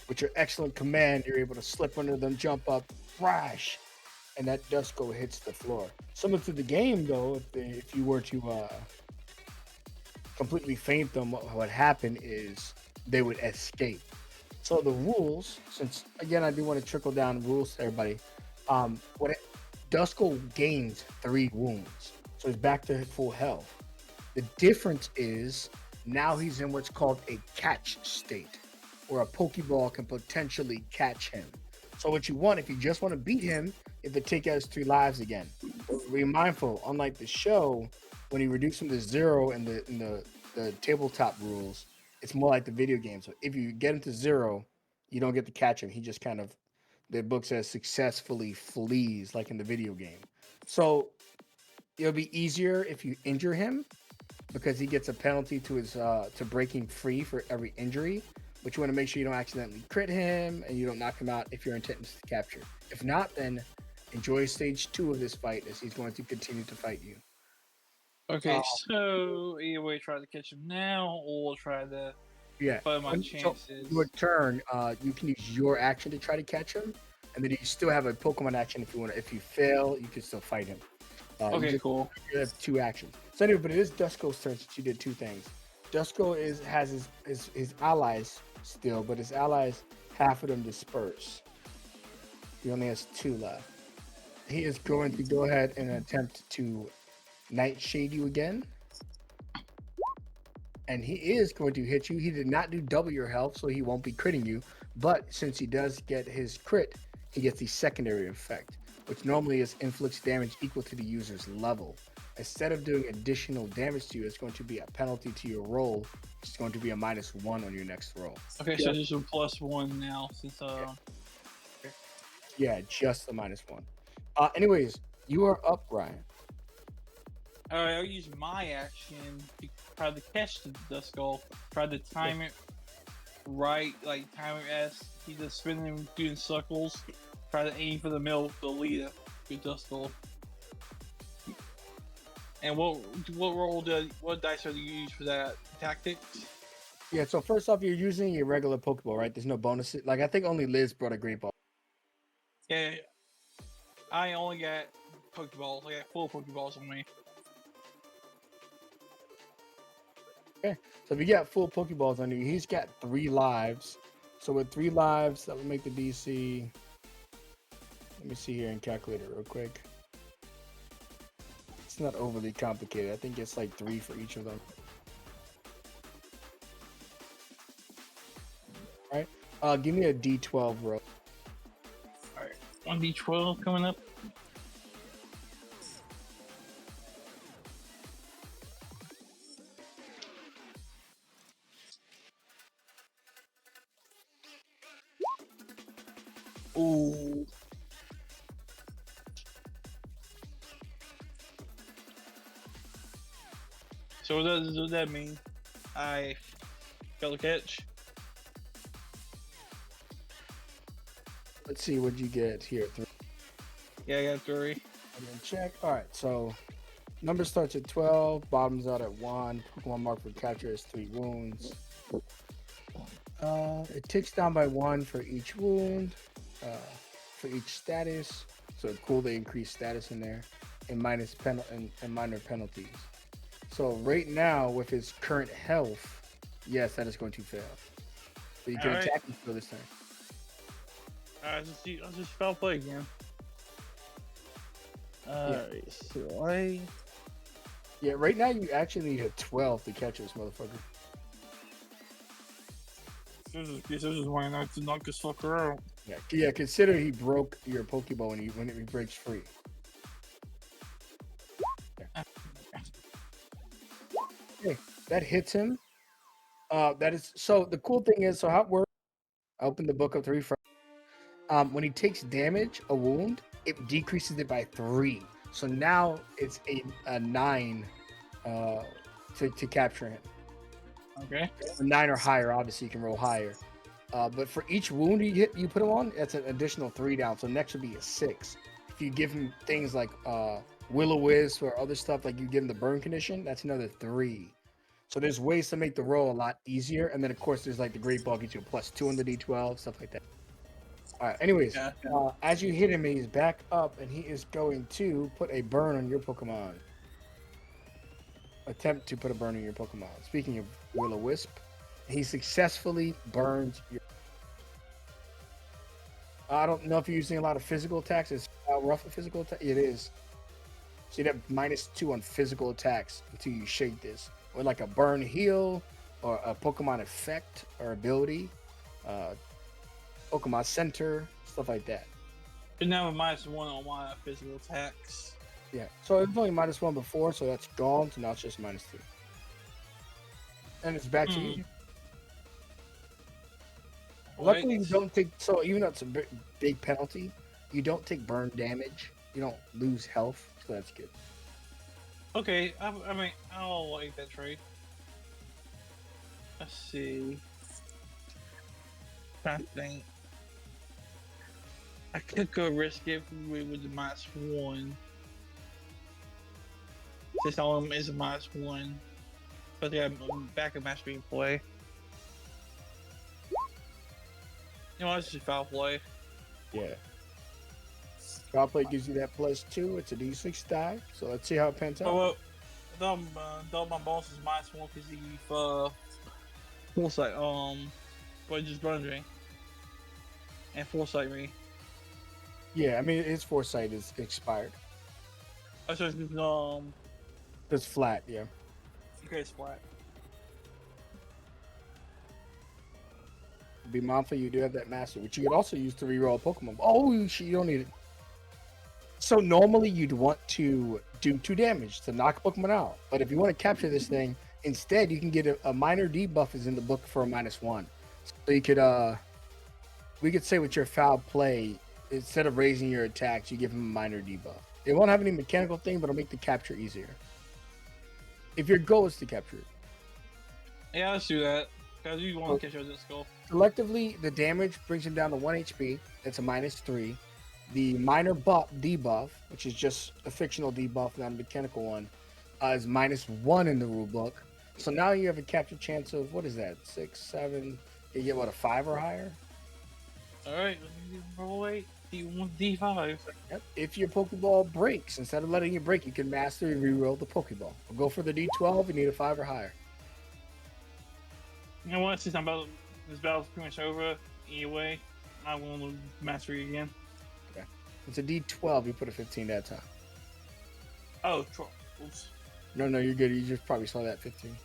with your excellent command, you're able to slip under them, jump up, crash, and that dust go hits the floor. Similar to the game, though, if you were to completely feint them, what would happen is they would escape. So the rules, since again I do want to trickle down rules to everybody. Dusko gains 3 wounds, so he's back to full health. The difference is now he's in what's called a catch state, where a Pokeball can potentially catch him. So what you want, if you just want to beat him, is to take out his 3 lives again. But be mindful, unlike the show, when you reduce him to 0 in the tabletop rules, it's more like the video game. So if you get him to 0, you don't get to catch him. He just kind of, the book says, successfully flees like in the video game. So it'll be easier if you injure him, because he gets a penalty to his to breaking free for every injury. But you want to make sure you don't accidentally crit him and you don't knock him out if your intent is to capture. If not, then enjoy stage 2 of this fight, as he's going to continue to fight you. Okay, so either way, try to catch him now, or try to fight my chances. Your turn, you can use your action to try to catch him, and then you still have a Pokemon action if you want to. If you fail, you can still fight him. Okay, cool. You have 2 actions. So anyway, but it is Dusko's turn since you did 2 things. Dusko has his allies still, but his allies, half of them disperse. He only has 2 left. He is going to go ahead and attempt to Nightshade you again. And he is going to hit you. He did not do double your health, so he won't be critting you. But since he does get his crit, he gets the secondary effect, which normally is inflicts damage equal to the user's level. Instead of doing additional damage to you, it's going to be a penalty to your roll. It's going to be a -1 on your next roll. Okay, so there's a +1 now since Yeah, just the -1. Anyways, you are up, Ryan. Alright, I'll use my action to try to catch the Dusko. Try to time it right, like time it as he's just spinning, doing circles. Try to aim for the middle of the leader with Dusko. And what dice are you use for that tactics? Yeah, so first off, you're using your regular Pokeball, right? There's no bonuses. Like, I think only Liz brought a Great Ball. Yeah, I only got Pokeballs. I got full Pokeballs on me. Okay, so if you got full Pokeballs on you, he's got 3 lives. So with 3 lives, that would make the DC. Let me see here and calculate it real quick. It's not overly complicated. I think it's like 3 for each of them. All right, give me a D12 roll. All right, 1d12 coming up. Ooh. So what does that mean? I got a catch. Let's see what you get here. 3. Yeah, I got 3. And then check. All right, so number starts at 12, bottoms out at 1. Pokemon marked for capture has 3 wounds. It ticks down by 1 for each wound, for each status. So cool, they increase status in there, and minor penalties. So right now, with his current health, yes, that is going to fail. But you can attack him for this time. I'll just foul play again. So Yeah, right now you actually need a 12 to catch this motherfucker. This is why not to knock this fucker out. Yeah. Consider he broke your Pokeball when it breaks free. Okay, that hits him. That is so. The cool thing is, so how it works. I opened the book up to refresh. When he takes damage, a wound, it decreases it by 3. So now it's a 9 to capture him. Okay. A 9 or higher, obviously you can roll higher. But for each wound you put him on, that's an additional 3 down. So next would be a 6. If you give him things like Will-O-Wisp or other stuff, like you give him the burn condition, that's another 3. So there's ways to make the roll a lot easier. And then of course there's like the Great Ball gets you a +2 on the D12, stuff like that. All right. Anyways, Yeah. as you hit him, he's back up, and he is going to put a burn on your Pokemon. Attempt to put a burn on your Pokemon. Speaking of Will-O-Wisp, he successfully burns your. I don't know if you're using a lot of physical attacks. It's rough with physical attack. It is. So you'd have -2 on physical attacks until you shake this. Or like a burn heal, or a Pokemon effect or ability. Pokemon Center, stuff like that. And now with -1 on my physical attacks. Yeah. So it was only -1 before, so that's gone. So now it's just -2. And it's back to you. Luckily, you don't take. So even though it's a big penalty, you don't take burn damage. You don't lose health, so that's good. Okay, I mean, I'll like that trade. Let's see. I think I could go risk it with the -1. Since all of them is a -1. But they have back of match being play. You know, it's just foul play. Yeah. Foul play gives you that +2. It's a D6 die. So let's see how it pans out. Oh, well, my boss is -1 because he foresight, but just Brundring. And foresight me. Yeah, I mean his foresight is expired. Oh, so it's just, It's flat, yeah. okay, it's flat. Be mindful you do have that master, which you could also use to reroll a Pokemon. Oh shit, you don't need it. So normally you'd want to do 2 damage to knock a Pokemon out. But if you want to capture this thing, instead you can get a minor debuff is in the book for a -1. So you could we could say with your foul play, instead of raising your attacks, you give him a minor debuff. It won't have any mechanical thing, but it'll make the capture easier. If your goal is to capture it. Yeah, let's do that. Because you want to catch up this skull. Collectively, the damage brings him down to 1 HP. That's a -3. The minor debuff, which is just a fictional debuff, not a mechanical one, is -1 in the rulebook. So now you have a capture chance of, what is that, 6, 7, you get what, a 5 or higher? Alright, let me roll 8. D5. Yep. If your Pokeball breaks, instead of letting it break, you can master and reroll the Pokeball. We'll go for the D12, you need a 5 or higher. You know what? Since this battle's pretty much over anyway, I will master it again. Okay. It's a D12, you put a 15 that time. Oh, oops. No, you're good. You just probably saw that 15.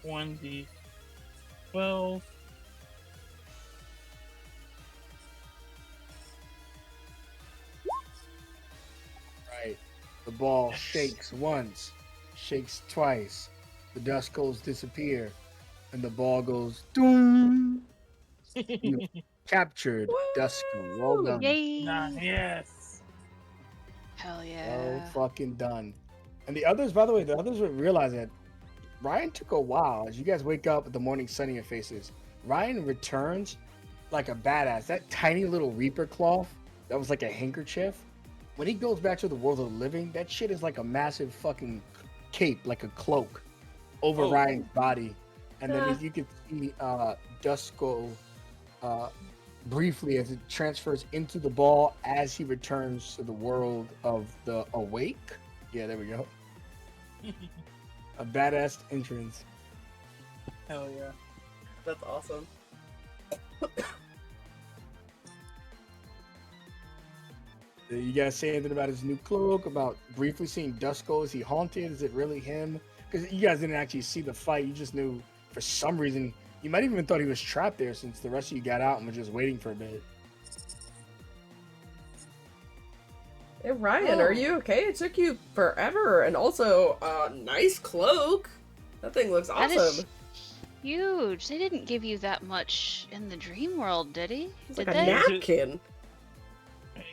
1D12. Right. The ball shakes once, shakes twice. The Duskulls disappear, and the ball goes doom. You captured Duskull. Well done. Yay! Yes. Hell yeah. Well fucking done. And the others, by the way, would realize that Ryan took a while. As you guys wake up with the morning sun in your faces, Ryan returns like a badass. That tiny little Reaper cloth that was like a handkerchief. When he goes back to the world of the living, that shit is like a massive fucking cape, like a cloak, over Ryan's body. And then you can see Duskull briefly as it transfers into the ball as he returns to the world of the awake. Yeah, there we go. A badass entrance. Hell yeah. That's awesome. You guys say anything about his new cloak? About briefly seeing Duskull? Is he haunted? Is it really him? Because you guys didn't actually see the fight. You just knew for some reason. You might even thought he was trapped there since the rest of you got out and were just waiting for a bit. Hey Ryan, are you okay? It took you forever, and also nice cloak. That thing looks That awesome. is huge. They didn't give you that much in the dream world, did he? It's Did like a they? napkin.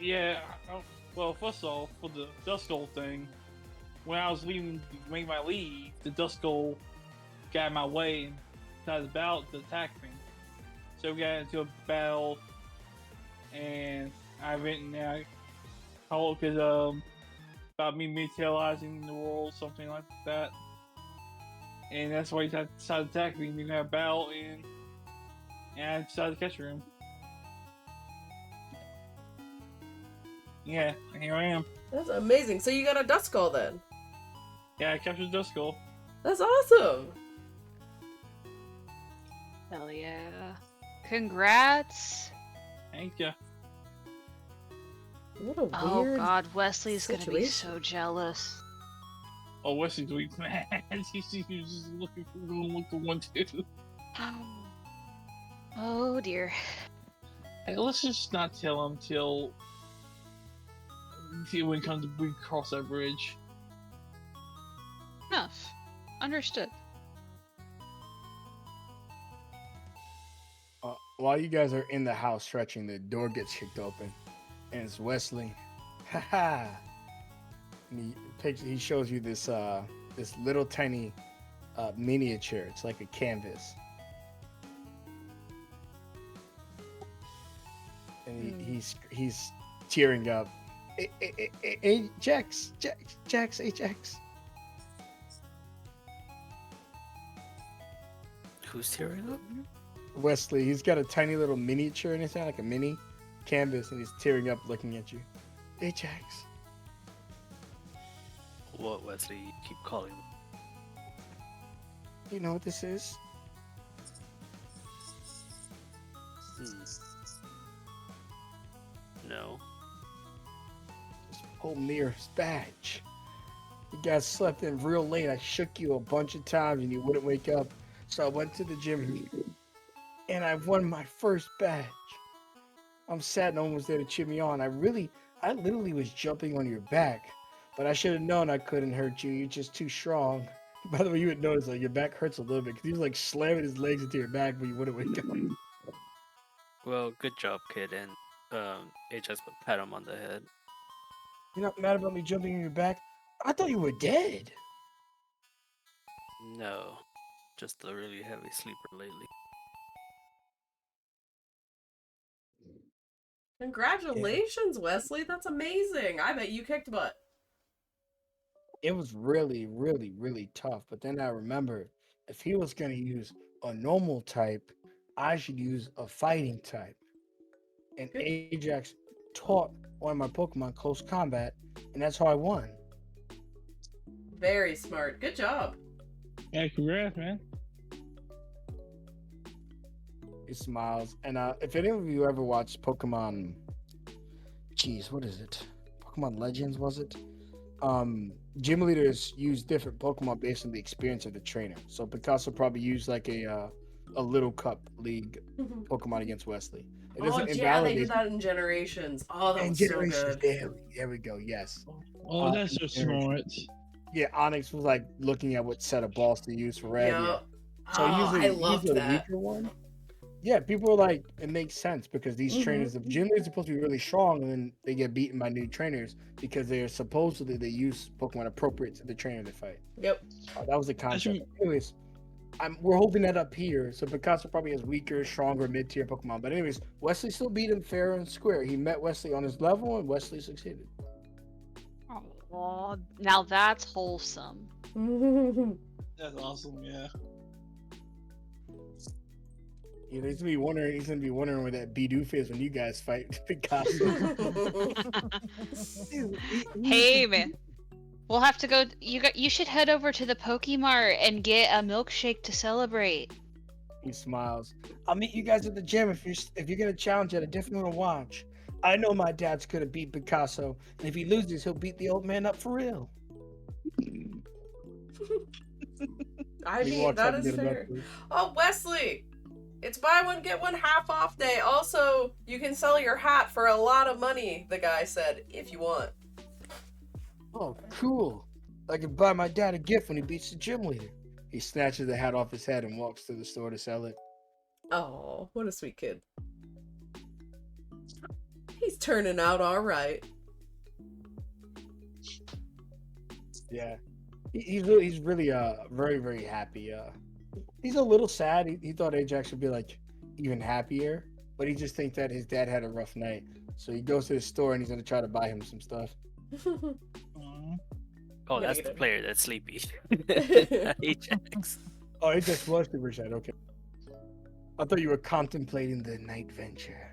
Yeah. Well, first of all, for the Duskull thing, when I was leaving to make my leave, the Duskull got in my way and decided about to attack me. So we got into a battle, and I went and I called because about me materializing the world, something like that. And that's why he decided to attack me. We got a battle, and I decided to catch him. Yeah, here I am. That's amazing. So you got a Duskull then? Yeah, I captured Duskull. That's awesome. Hell yeah. Congrats. Thank you. What a Oh weird. god, Wesley's gonna be situation. so jealous. Oh, Wesley's weak, man. He's just looking for look the one too. Oh dear. Hey, let's just not tell him till when we cross that bridge. Enough. Understood. While you guys are in the house stretching, the door gets kicked open, and it's Wesley. Haha. And he shows you this this little tiny miniature. It's like a canvas, and he's tearing up. Hey, Jax, hey, Jax. Who's tearing up? Wesley, he's got a tiny little miniature in his hand, like a mini canvas, and he's tearing up looking at you. Hey, Jax. What, Wesley? You keep calling him. You know what this is? No. It's Polmir's badge. You guys slept in real late. I shook you a bunch of times and you wouldn't wake up. So I went to the gym and I won my first badge. I'm sad no one was there to cheer me on. I literally was jumping on your back, but I should have known I couldn't hurt you. You're just too strong. By the way, you would notice like your back hurts a little bit because he was like slamming his legs into your back, but you wouldn't wake up. Well, good job, kid, and Ajax would pat him on the head. You're not mad about me jumping on your back? I thought you were dead. No, just a really heavy sleeper lately. Congratulations, Wesley. That's amazing. I bet you kicked butt. It was really, really, really tough. But then I remembered if he was going to use a normal type, I should use a fighting type. And Ajax taught one of my Pokemon close combat, and that's how I won. Very smart. Good job. Yeah, congrats, man. He smiles. And if any of you ever watched Pokemon, what is it? Pokemon Legends, was it? Gym leaders use different Pokemon based on the experience of the trainer. So Picasso probably used like a Little Cup League Pokemon against Wesley. It doesn't They invalidate. did that in Generations. Oh, that was so good. There we go. Yes. Oh, that's so smart. Yeah, Onyx was like looking at what set of balls to use for red. Yeah. So I loved use a that. weaker one. Yeah, people are like, it makes sense because these trainers, the gym leaders are supposed to be really strong, and then they get beaten by new trainers because they use Pokemon appropriate to the trainer they fight. Yep. That was the concept. Anyways, we're holding that up here. So Picasso probably has weaker, stronger mid-tier Pokemon. But anyways, Wesley still beat him fair and square. He met Wesley on his level, and Wesley succeeded. Oh, now that's wholesome. That's awesome, yeah. Yeah, he's gonna be wondering where that Bidoof is when you guys fight Picasso. Hey man, we'll have to go. You should head over to the Pokemart and get a milkshake to celebrate. He smiles. I'll meet you guys at the gym if you're gonna challenge at a different one to watch. I know my dad's gonna beat Picasso, and if he loses, he'll beat the old man up for real. I mean, that is fair. Oh, Wesley! It's buy one, get one half off day. Also, you can sell your hat for a lot of money, the guy said, if you want. Oh, cool. I can buy my dad a gift when he beats the gym leader. He snatches the hat off his head and walks to the store to sell it. Oh, what a sweet kid. He's turning out all right. Yeah. He's really very, very happy. He's a little sad. He thought Ajax would be like even happier, but he just thinks that his dad had a rough night. So he goes to the store and he's gonna try to buy him some stuff. Aw. Oh, Gotta that's get the him. player that's sleepy. Ajax. Oh, Ajax was super sad. Okay, I thought you were contemplating the night venture.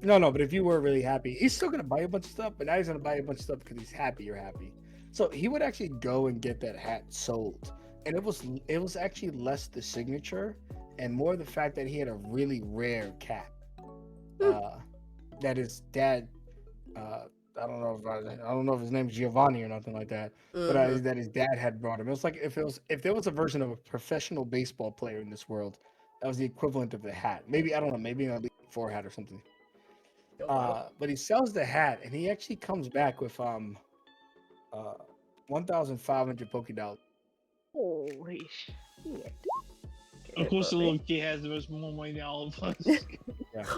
No, but if you were really happy, he's still gonna buy you a bunch of stuff, but now he's gonna buy you a bunch of stuff because he's happy you're happy. So he would actually go and get that hat sold, and it was actually less the signature and more the fact that he had a really rare cat. That his dad, I don't know if his name's Giovanni or nothing like that, but Mhm. that his dad had brought him. It was like if there was a version of a professional baseball player in this world, that was the equivalent of the hat. Maybe I don't know, maybe an Elite Four hat or something. Oh, wow. But he sells the hat, and he actually comes back with 1,500 Poké. Holy shit. Of course, the little kid has the most more money than all of us.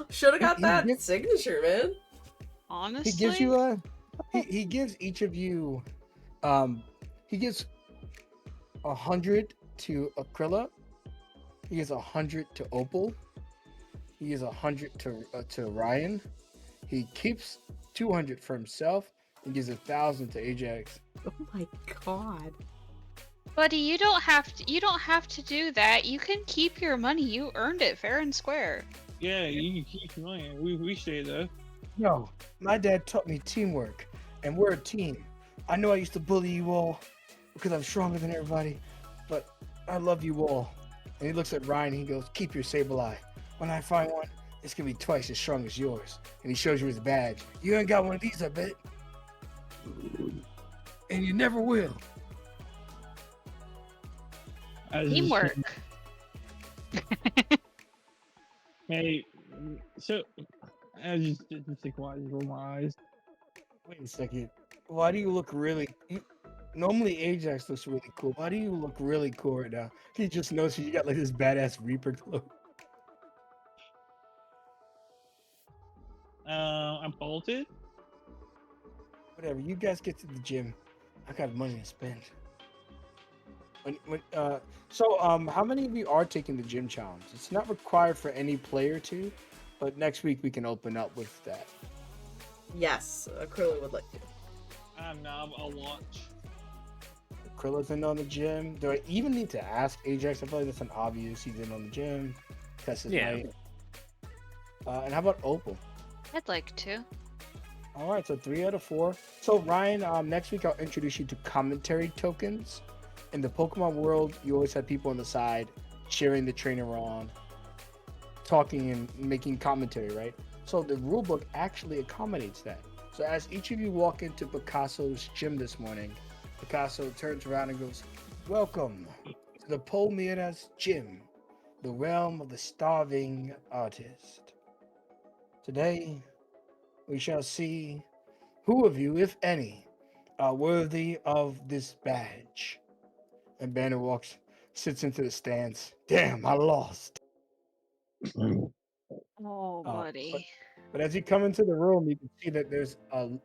Should have got He that gives- signature, man. Honestly, He gives you a he gives each of you he gives 100 to Aquila, he gives 100 to Opal, he gives 100 to Ryan, he keeps 200 for himself, and gives 1,000 to Ajax. Oh my god. buddy, you don't have to do that. You can keep your money. You earned it fair and square. Yeah, you can keep your money. We say though. No, my dad taught me teamwork, and we're a team. I know I used to bully you all because I'm stronger than everybody, but I love you all. And he looks at Ryan and he goes, keep your sable eye. When I find one, it's gonna be twice as strong as yours. And he shows you his badge. You ain't got one of these, I bet. And you never will. Teamwork. Hey, so I just think why I just roll my eyes. Wait a second. Why do you look really... Normally Ajax looks really cool. Why do you look really cool right now? He just knows you got like this badass Reaper cloak. I'm bolted. Whatever, you guys get to the gym. I got money to spend. How many of you are taking the gym challenge? It's not required for any player to, but next week we can open up with that. Yes, Acrylic would like to. I'm not. I'll watch. Krilla's in on the gym. Do I even need to ask Ajax? I feel like that's an obvious. He's in on the gym. Test his Yeah. might. And how about Opal? I'd like to. All right, so 3 out of 4. So Ryan, next week I'll introduce you to commentary tokens. In the Pokemon world, you always have people on the side cheering the trainer on, talking and making commentary, right? So the rulebook actually accommodates that. So as each of you walk into Picasso's gym this morning, Picasso turns around and goes, "Welcome to the Pokeymanz gym, the realm of the starving artist. Today, we shall see who of you, if any, are worthy of this badge." And Banner sits into the stands. Damn, I lost. Oh, buddy. But as you come into the room, you can see that there's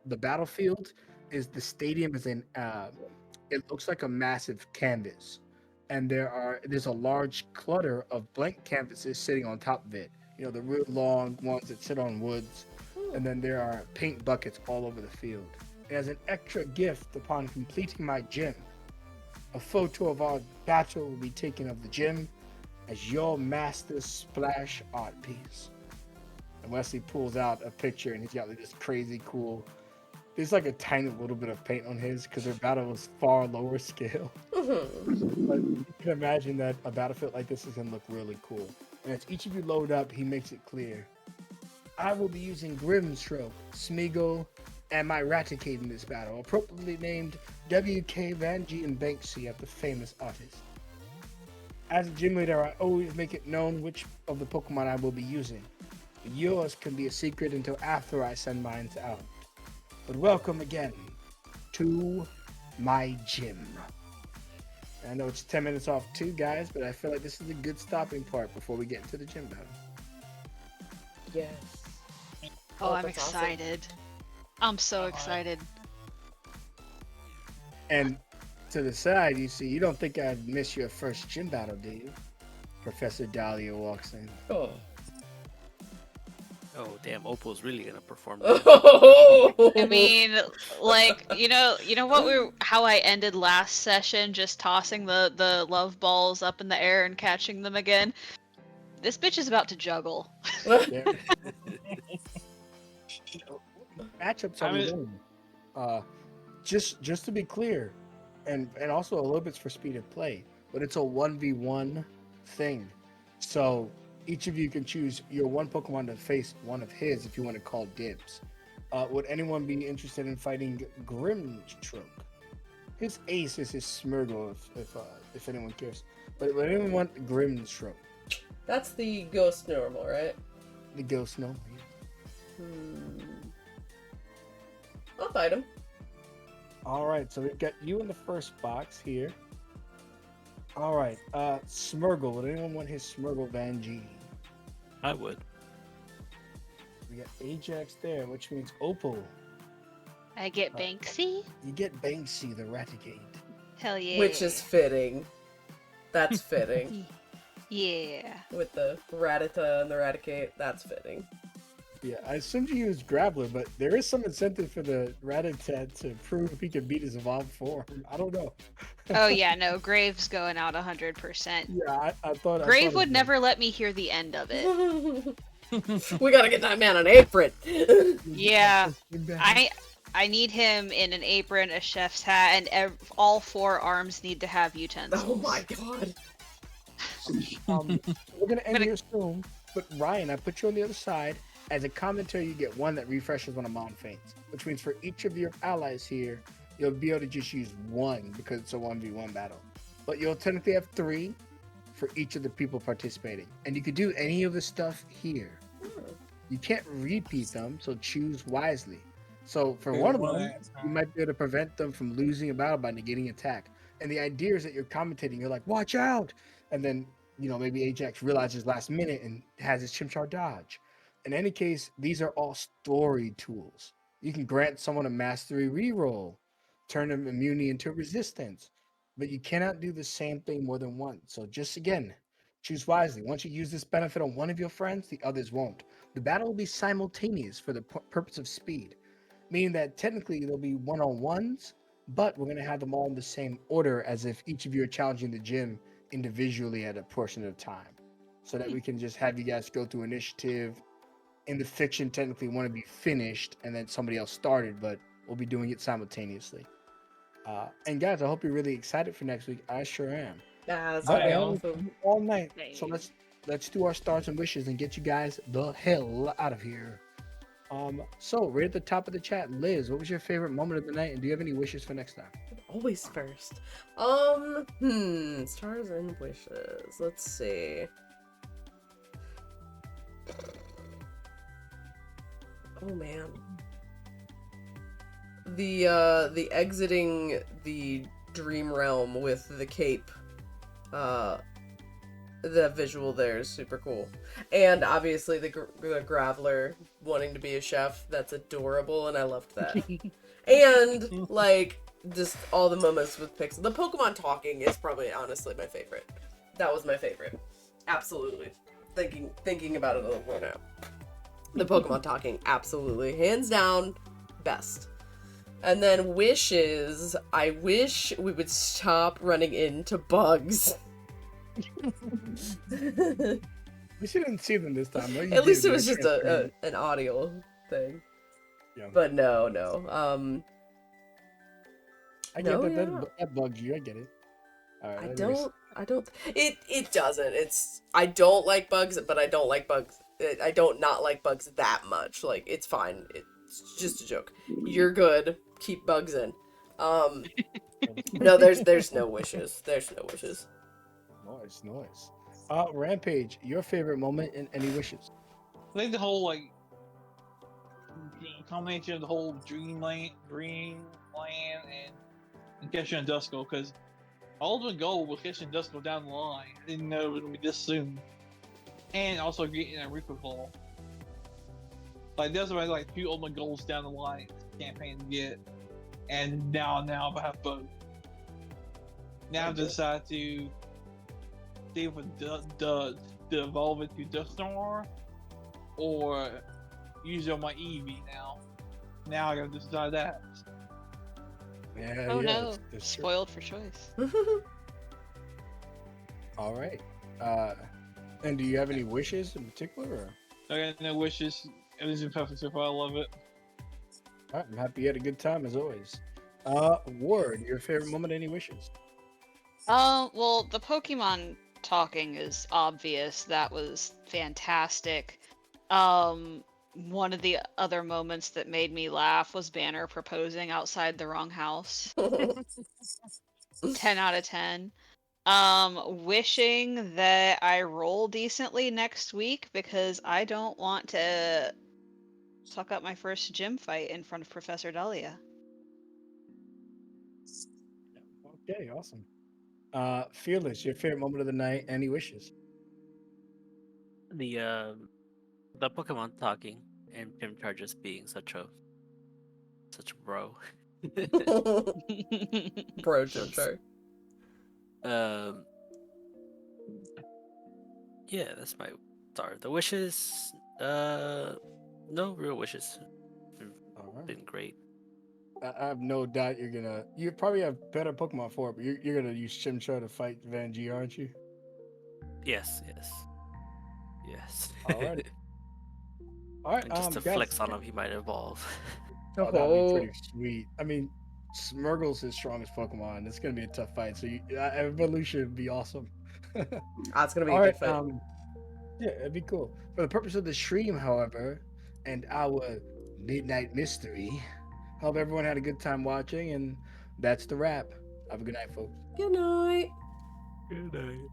the battlefield the stadium is in. It looks like a massive canvas, and there's a large clutter of blank canvases sitting on top of it. You know, the real long ones that sit on woods, and then there are paint buckets all over the field. And as an extra gift upon completing my gym, a photo of our battle will be taken of the gym as your master's splash art piece. And Wesley pulls out a picture, and he's got like this crazy cool. There's like a tiny little bit of paint on his because their battle was far lower scale. Mhm. But you can imagine that a battlefield like this is gonna look really cool. And as each of you load up, he makes it clear. I will be using Grimstroke, Smeagol, and my Raticate in this battle, appropriately named W.K. Vanjie and Banksy after famous artists. As a gym leader, I always make it known which of the Pokemon I will be using. Yours can be a secret until after I send mine out. But welcome again to my gym. I know it's 10 minutes off too, guys, but I feel like this is a good stopping part before we get into the gym battle. Yes. Oh, I'm that's awesome. excited. I'm so excited. And to the side, you see, you don't think I'd miss your first gym battle, do you? Professor Dahlia walks in. Oh. Oh damn, Opal's really gonna perform. I mean, like, how I ended last session, just tossing the love balls up in the air and catching them again. This bitch is about to juggle. There. Matchups I are we mean- doing? Just to be clear, and also a little bit for speed of play, but it's a 1v1 thing. So each of you can choose your one Pokemon to face one of his if you want to call dibs. Would anyone be interested in fighting Grimstroke? His ace is his Smeargle, if anyone cares. But would anyone want Grimstroke? That's the ghost normal, right? The ghost, no. I'll fight him. All right, so we've got you in the first box here. All right, Smeargle. Would anyone want his Smeargle Vanjie? I would. We got Ajax there, which means Opal. I get Banksy? You get Banksy the Raticate. Hell yeah. Which is fitting. That's fitting. Yeah. With the Rattata and the Raticate, that's fitting. Yeah, I assumed you used Graveler, but there is some incentive for the Rattata to prove he can beat his evolved form. I don't know. Oh yeah, no, Grave's going out 100%. Yeah, I thought Grave would never let me hear the end of it. We gotta get that man an apron. Yeah. I need him in an apron, a chef's hat, and all 4 arms need to have utensils. Oh my god. We're gonna end here soon, but Ryan, I put you on the other side. As a commentary, you get one that refreshes when a mount faints, which means for each of your allies here, you'll be able to just use one because it's a 1v1 battle. But you'll technically have 3 for each of the people participating. And you could do any of the stuff here. You can't repeat them, so choose wisely. So for one of them, you might be able to prevent them from losing a battle by negating attack. And the idea is that you're commentating, you're like, watch out! And then, maybe Ajax realizes last minute and has his Chimchar dodge. In any case, these are all story tools. You can grant someone a mastery reroll, turn them immunity into resistance, but you cannot do the same thing more than once. So just again, choose wisely. Once you use this benefit on one of your friends, the others won't. The battle will be simultaneous for the purpose of speed, meaning that technically there'll be one-on-ones, but we're going to have them all in the same order as if each of you are challenging the gym individually at a portion of time, so that we can just have you guys go through initiative. In the fiction, technically one to be finished and then somebody else started, but we'll be doing it simultaneously. And guys, I hope you're really excited for next week. I sure am. Yeah, that's Okay, awesome. all night. So let's do our stars and wishes and get you guys the hell out of here. So right at the top of the chat, Liz, what was your favorite moment of the night, and do you have any wishes for next time? Always first. Stars and wishes. Let's see. Oh man. The exiting the dream realm with the cape. The visual there is super cool. And obviously the Graveler wanting to be a chef, that's adorable, and I loved that. And like just all the moments with Pixel. The Pokemon talking is probably honestly my favorite. That was my favorite. Absolutely. Thinking about it a little more now. The Pokemon talking, absolutely. Hands down, best. And then wishes, I wish we would stop running into bugs. We shouldn't see them this time. At least it was just an audio thing. Yeah. But no. I get that bugs you. I get it. All right, I don't. It doesn't. I don't like bugs, but I don't like bugs. I don't not like bugs that much. Like, it's fine. It's just a joke. You're good. Keep bugs in. No, there's no wishes. There's no wishes. Nice. Rampage, your favorite moment and any wishes? I think the whole combination of the whole dreamland, and catching Duskull, because ultimate goal was catching Duskull down the line. I didn't know it was gonna be this soon, and also getting a Reaper Claw. Like those are like 2 ultimate goals down the line campaign to get, and now I have both. Now decide to stay with the evolve into Dusknoir, or use it on my Eevee now. Now I gotta decide that. Yeah, Oh yeah, no, that's true. spoiled for choice. All right. And do you have any wishes in particular? Or? I got no wishes. Everything's been perfect so far. I love it. All right, I'm happy you had a good time as always. Ward, your favorite moment? Any wishes? Well, the Pokemon talking is obvious. That was fantastic. One of the other moments that made me laugh was Banner proposing outside the wrong house. 10 out of 10. Wishing that I roll decently next week because I don't want to suck up my first gym fight in front of Professor Dahlia. Okay, awesome. Fearless, your favorite moment of the night? Any wishes? The Pokemon talking and Pim Charges being such a bro. Bro, Jim Char. Um, yeah, that's my star. The wishes, no real wishes. All right. Been great. I have no doubt you probably have better Pokemon for it, but you're gonna use Chimchar to fight Van G, aren't you? Yes. All right. All right, And just to guys. flex on him, he might evolve. Oh, that'd be pretty sweet. I mean, Smirgle's his strongest Pokemon. It's gonna be a tough fight, so evolution would be awesome. It's gonna be All a right, good fight. yeah, it'd be cool. For the purpose of the stream, however, and our midnight mystery, hope everyone had a good time watching, and that's the wrap. Have a good night, folks. Good night. Good night.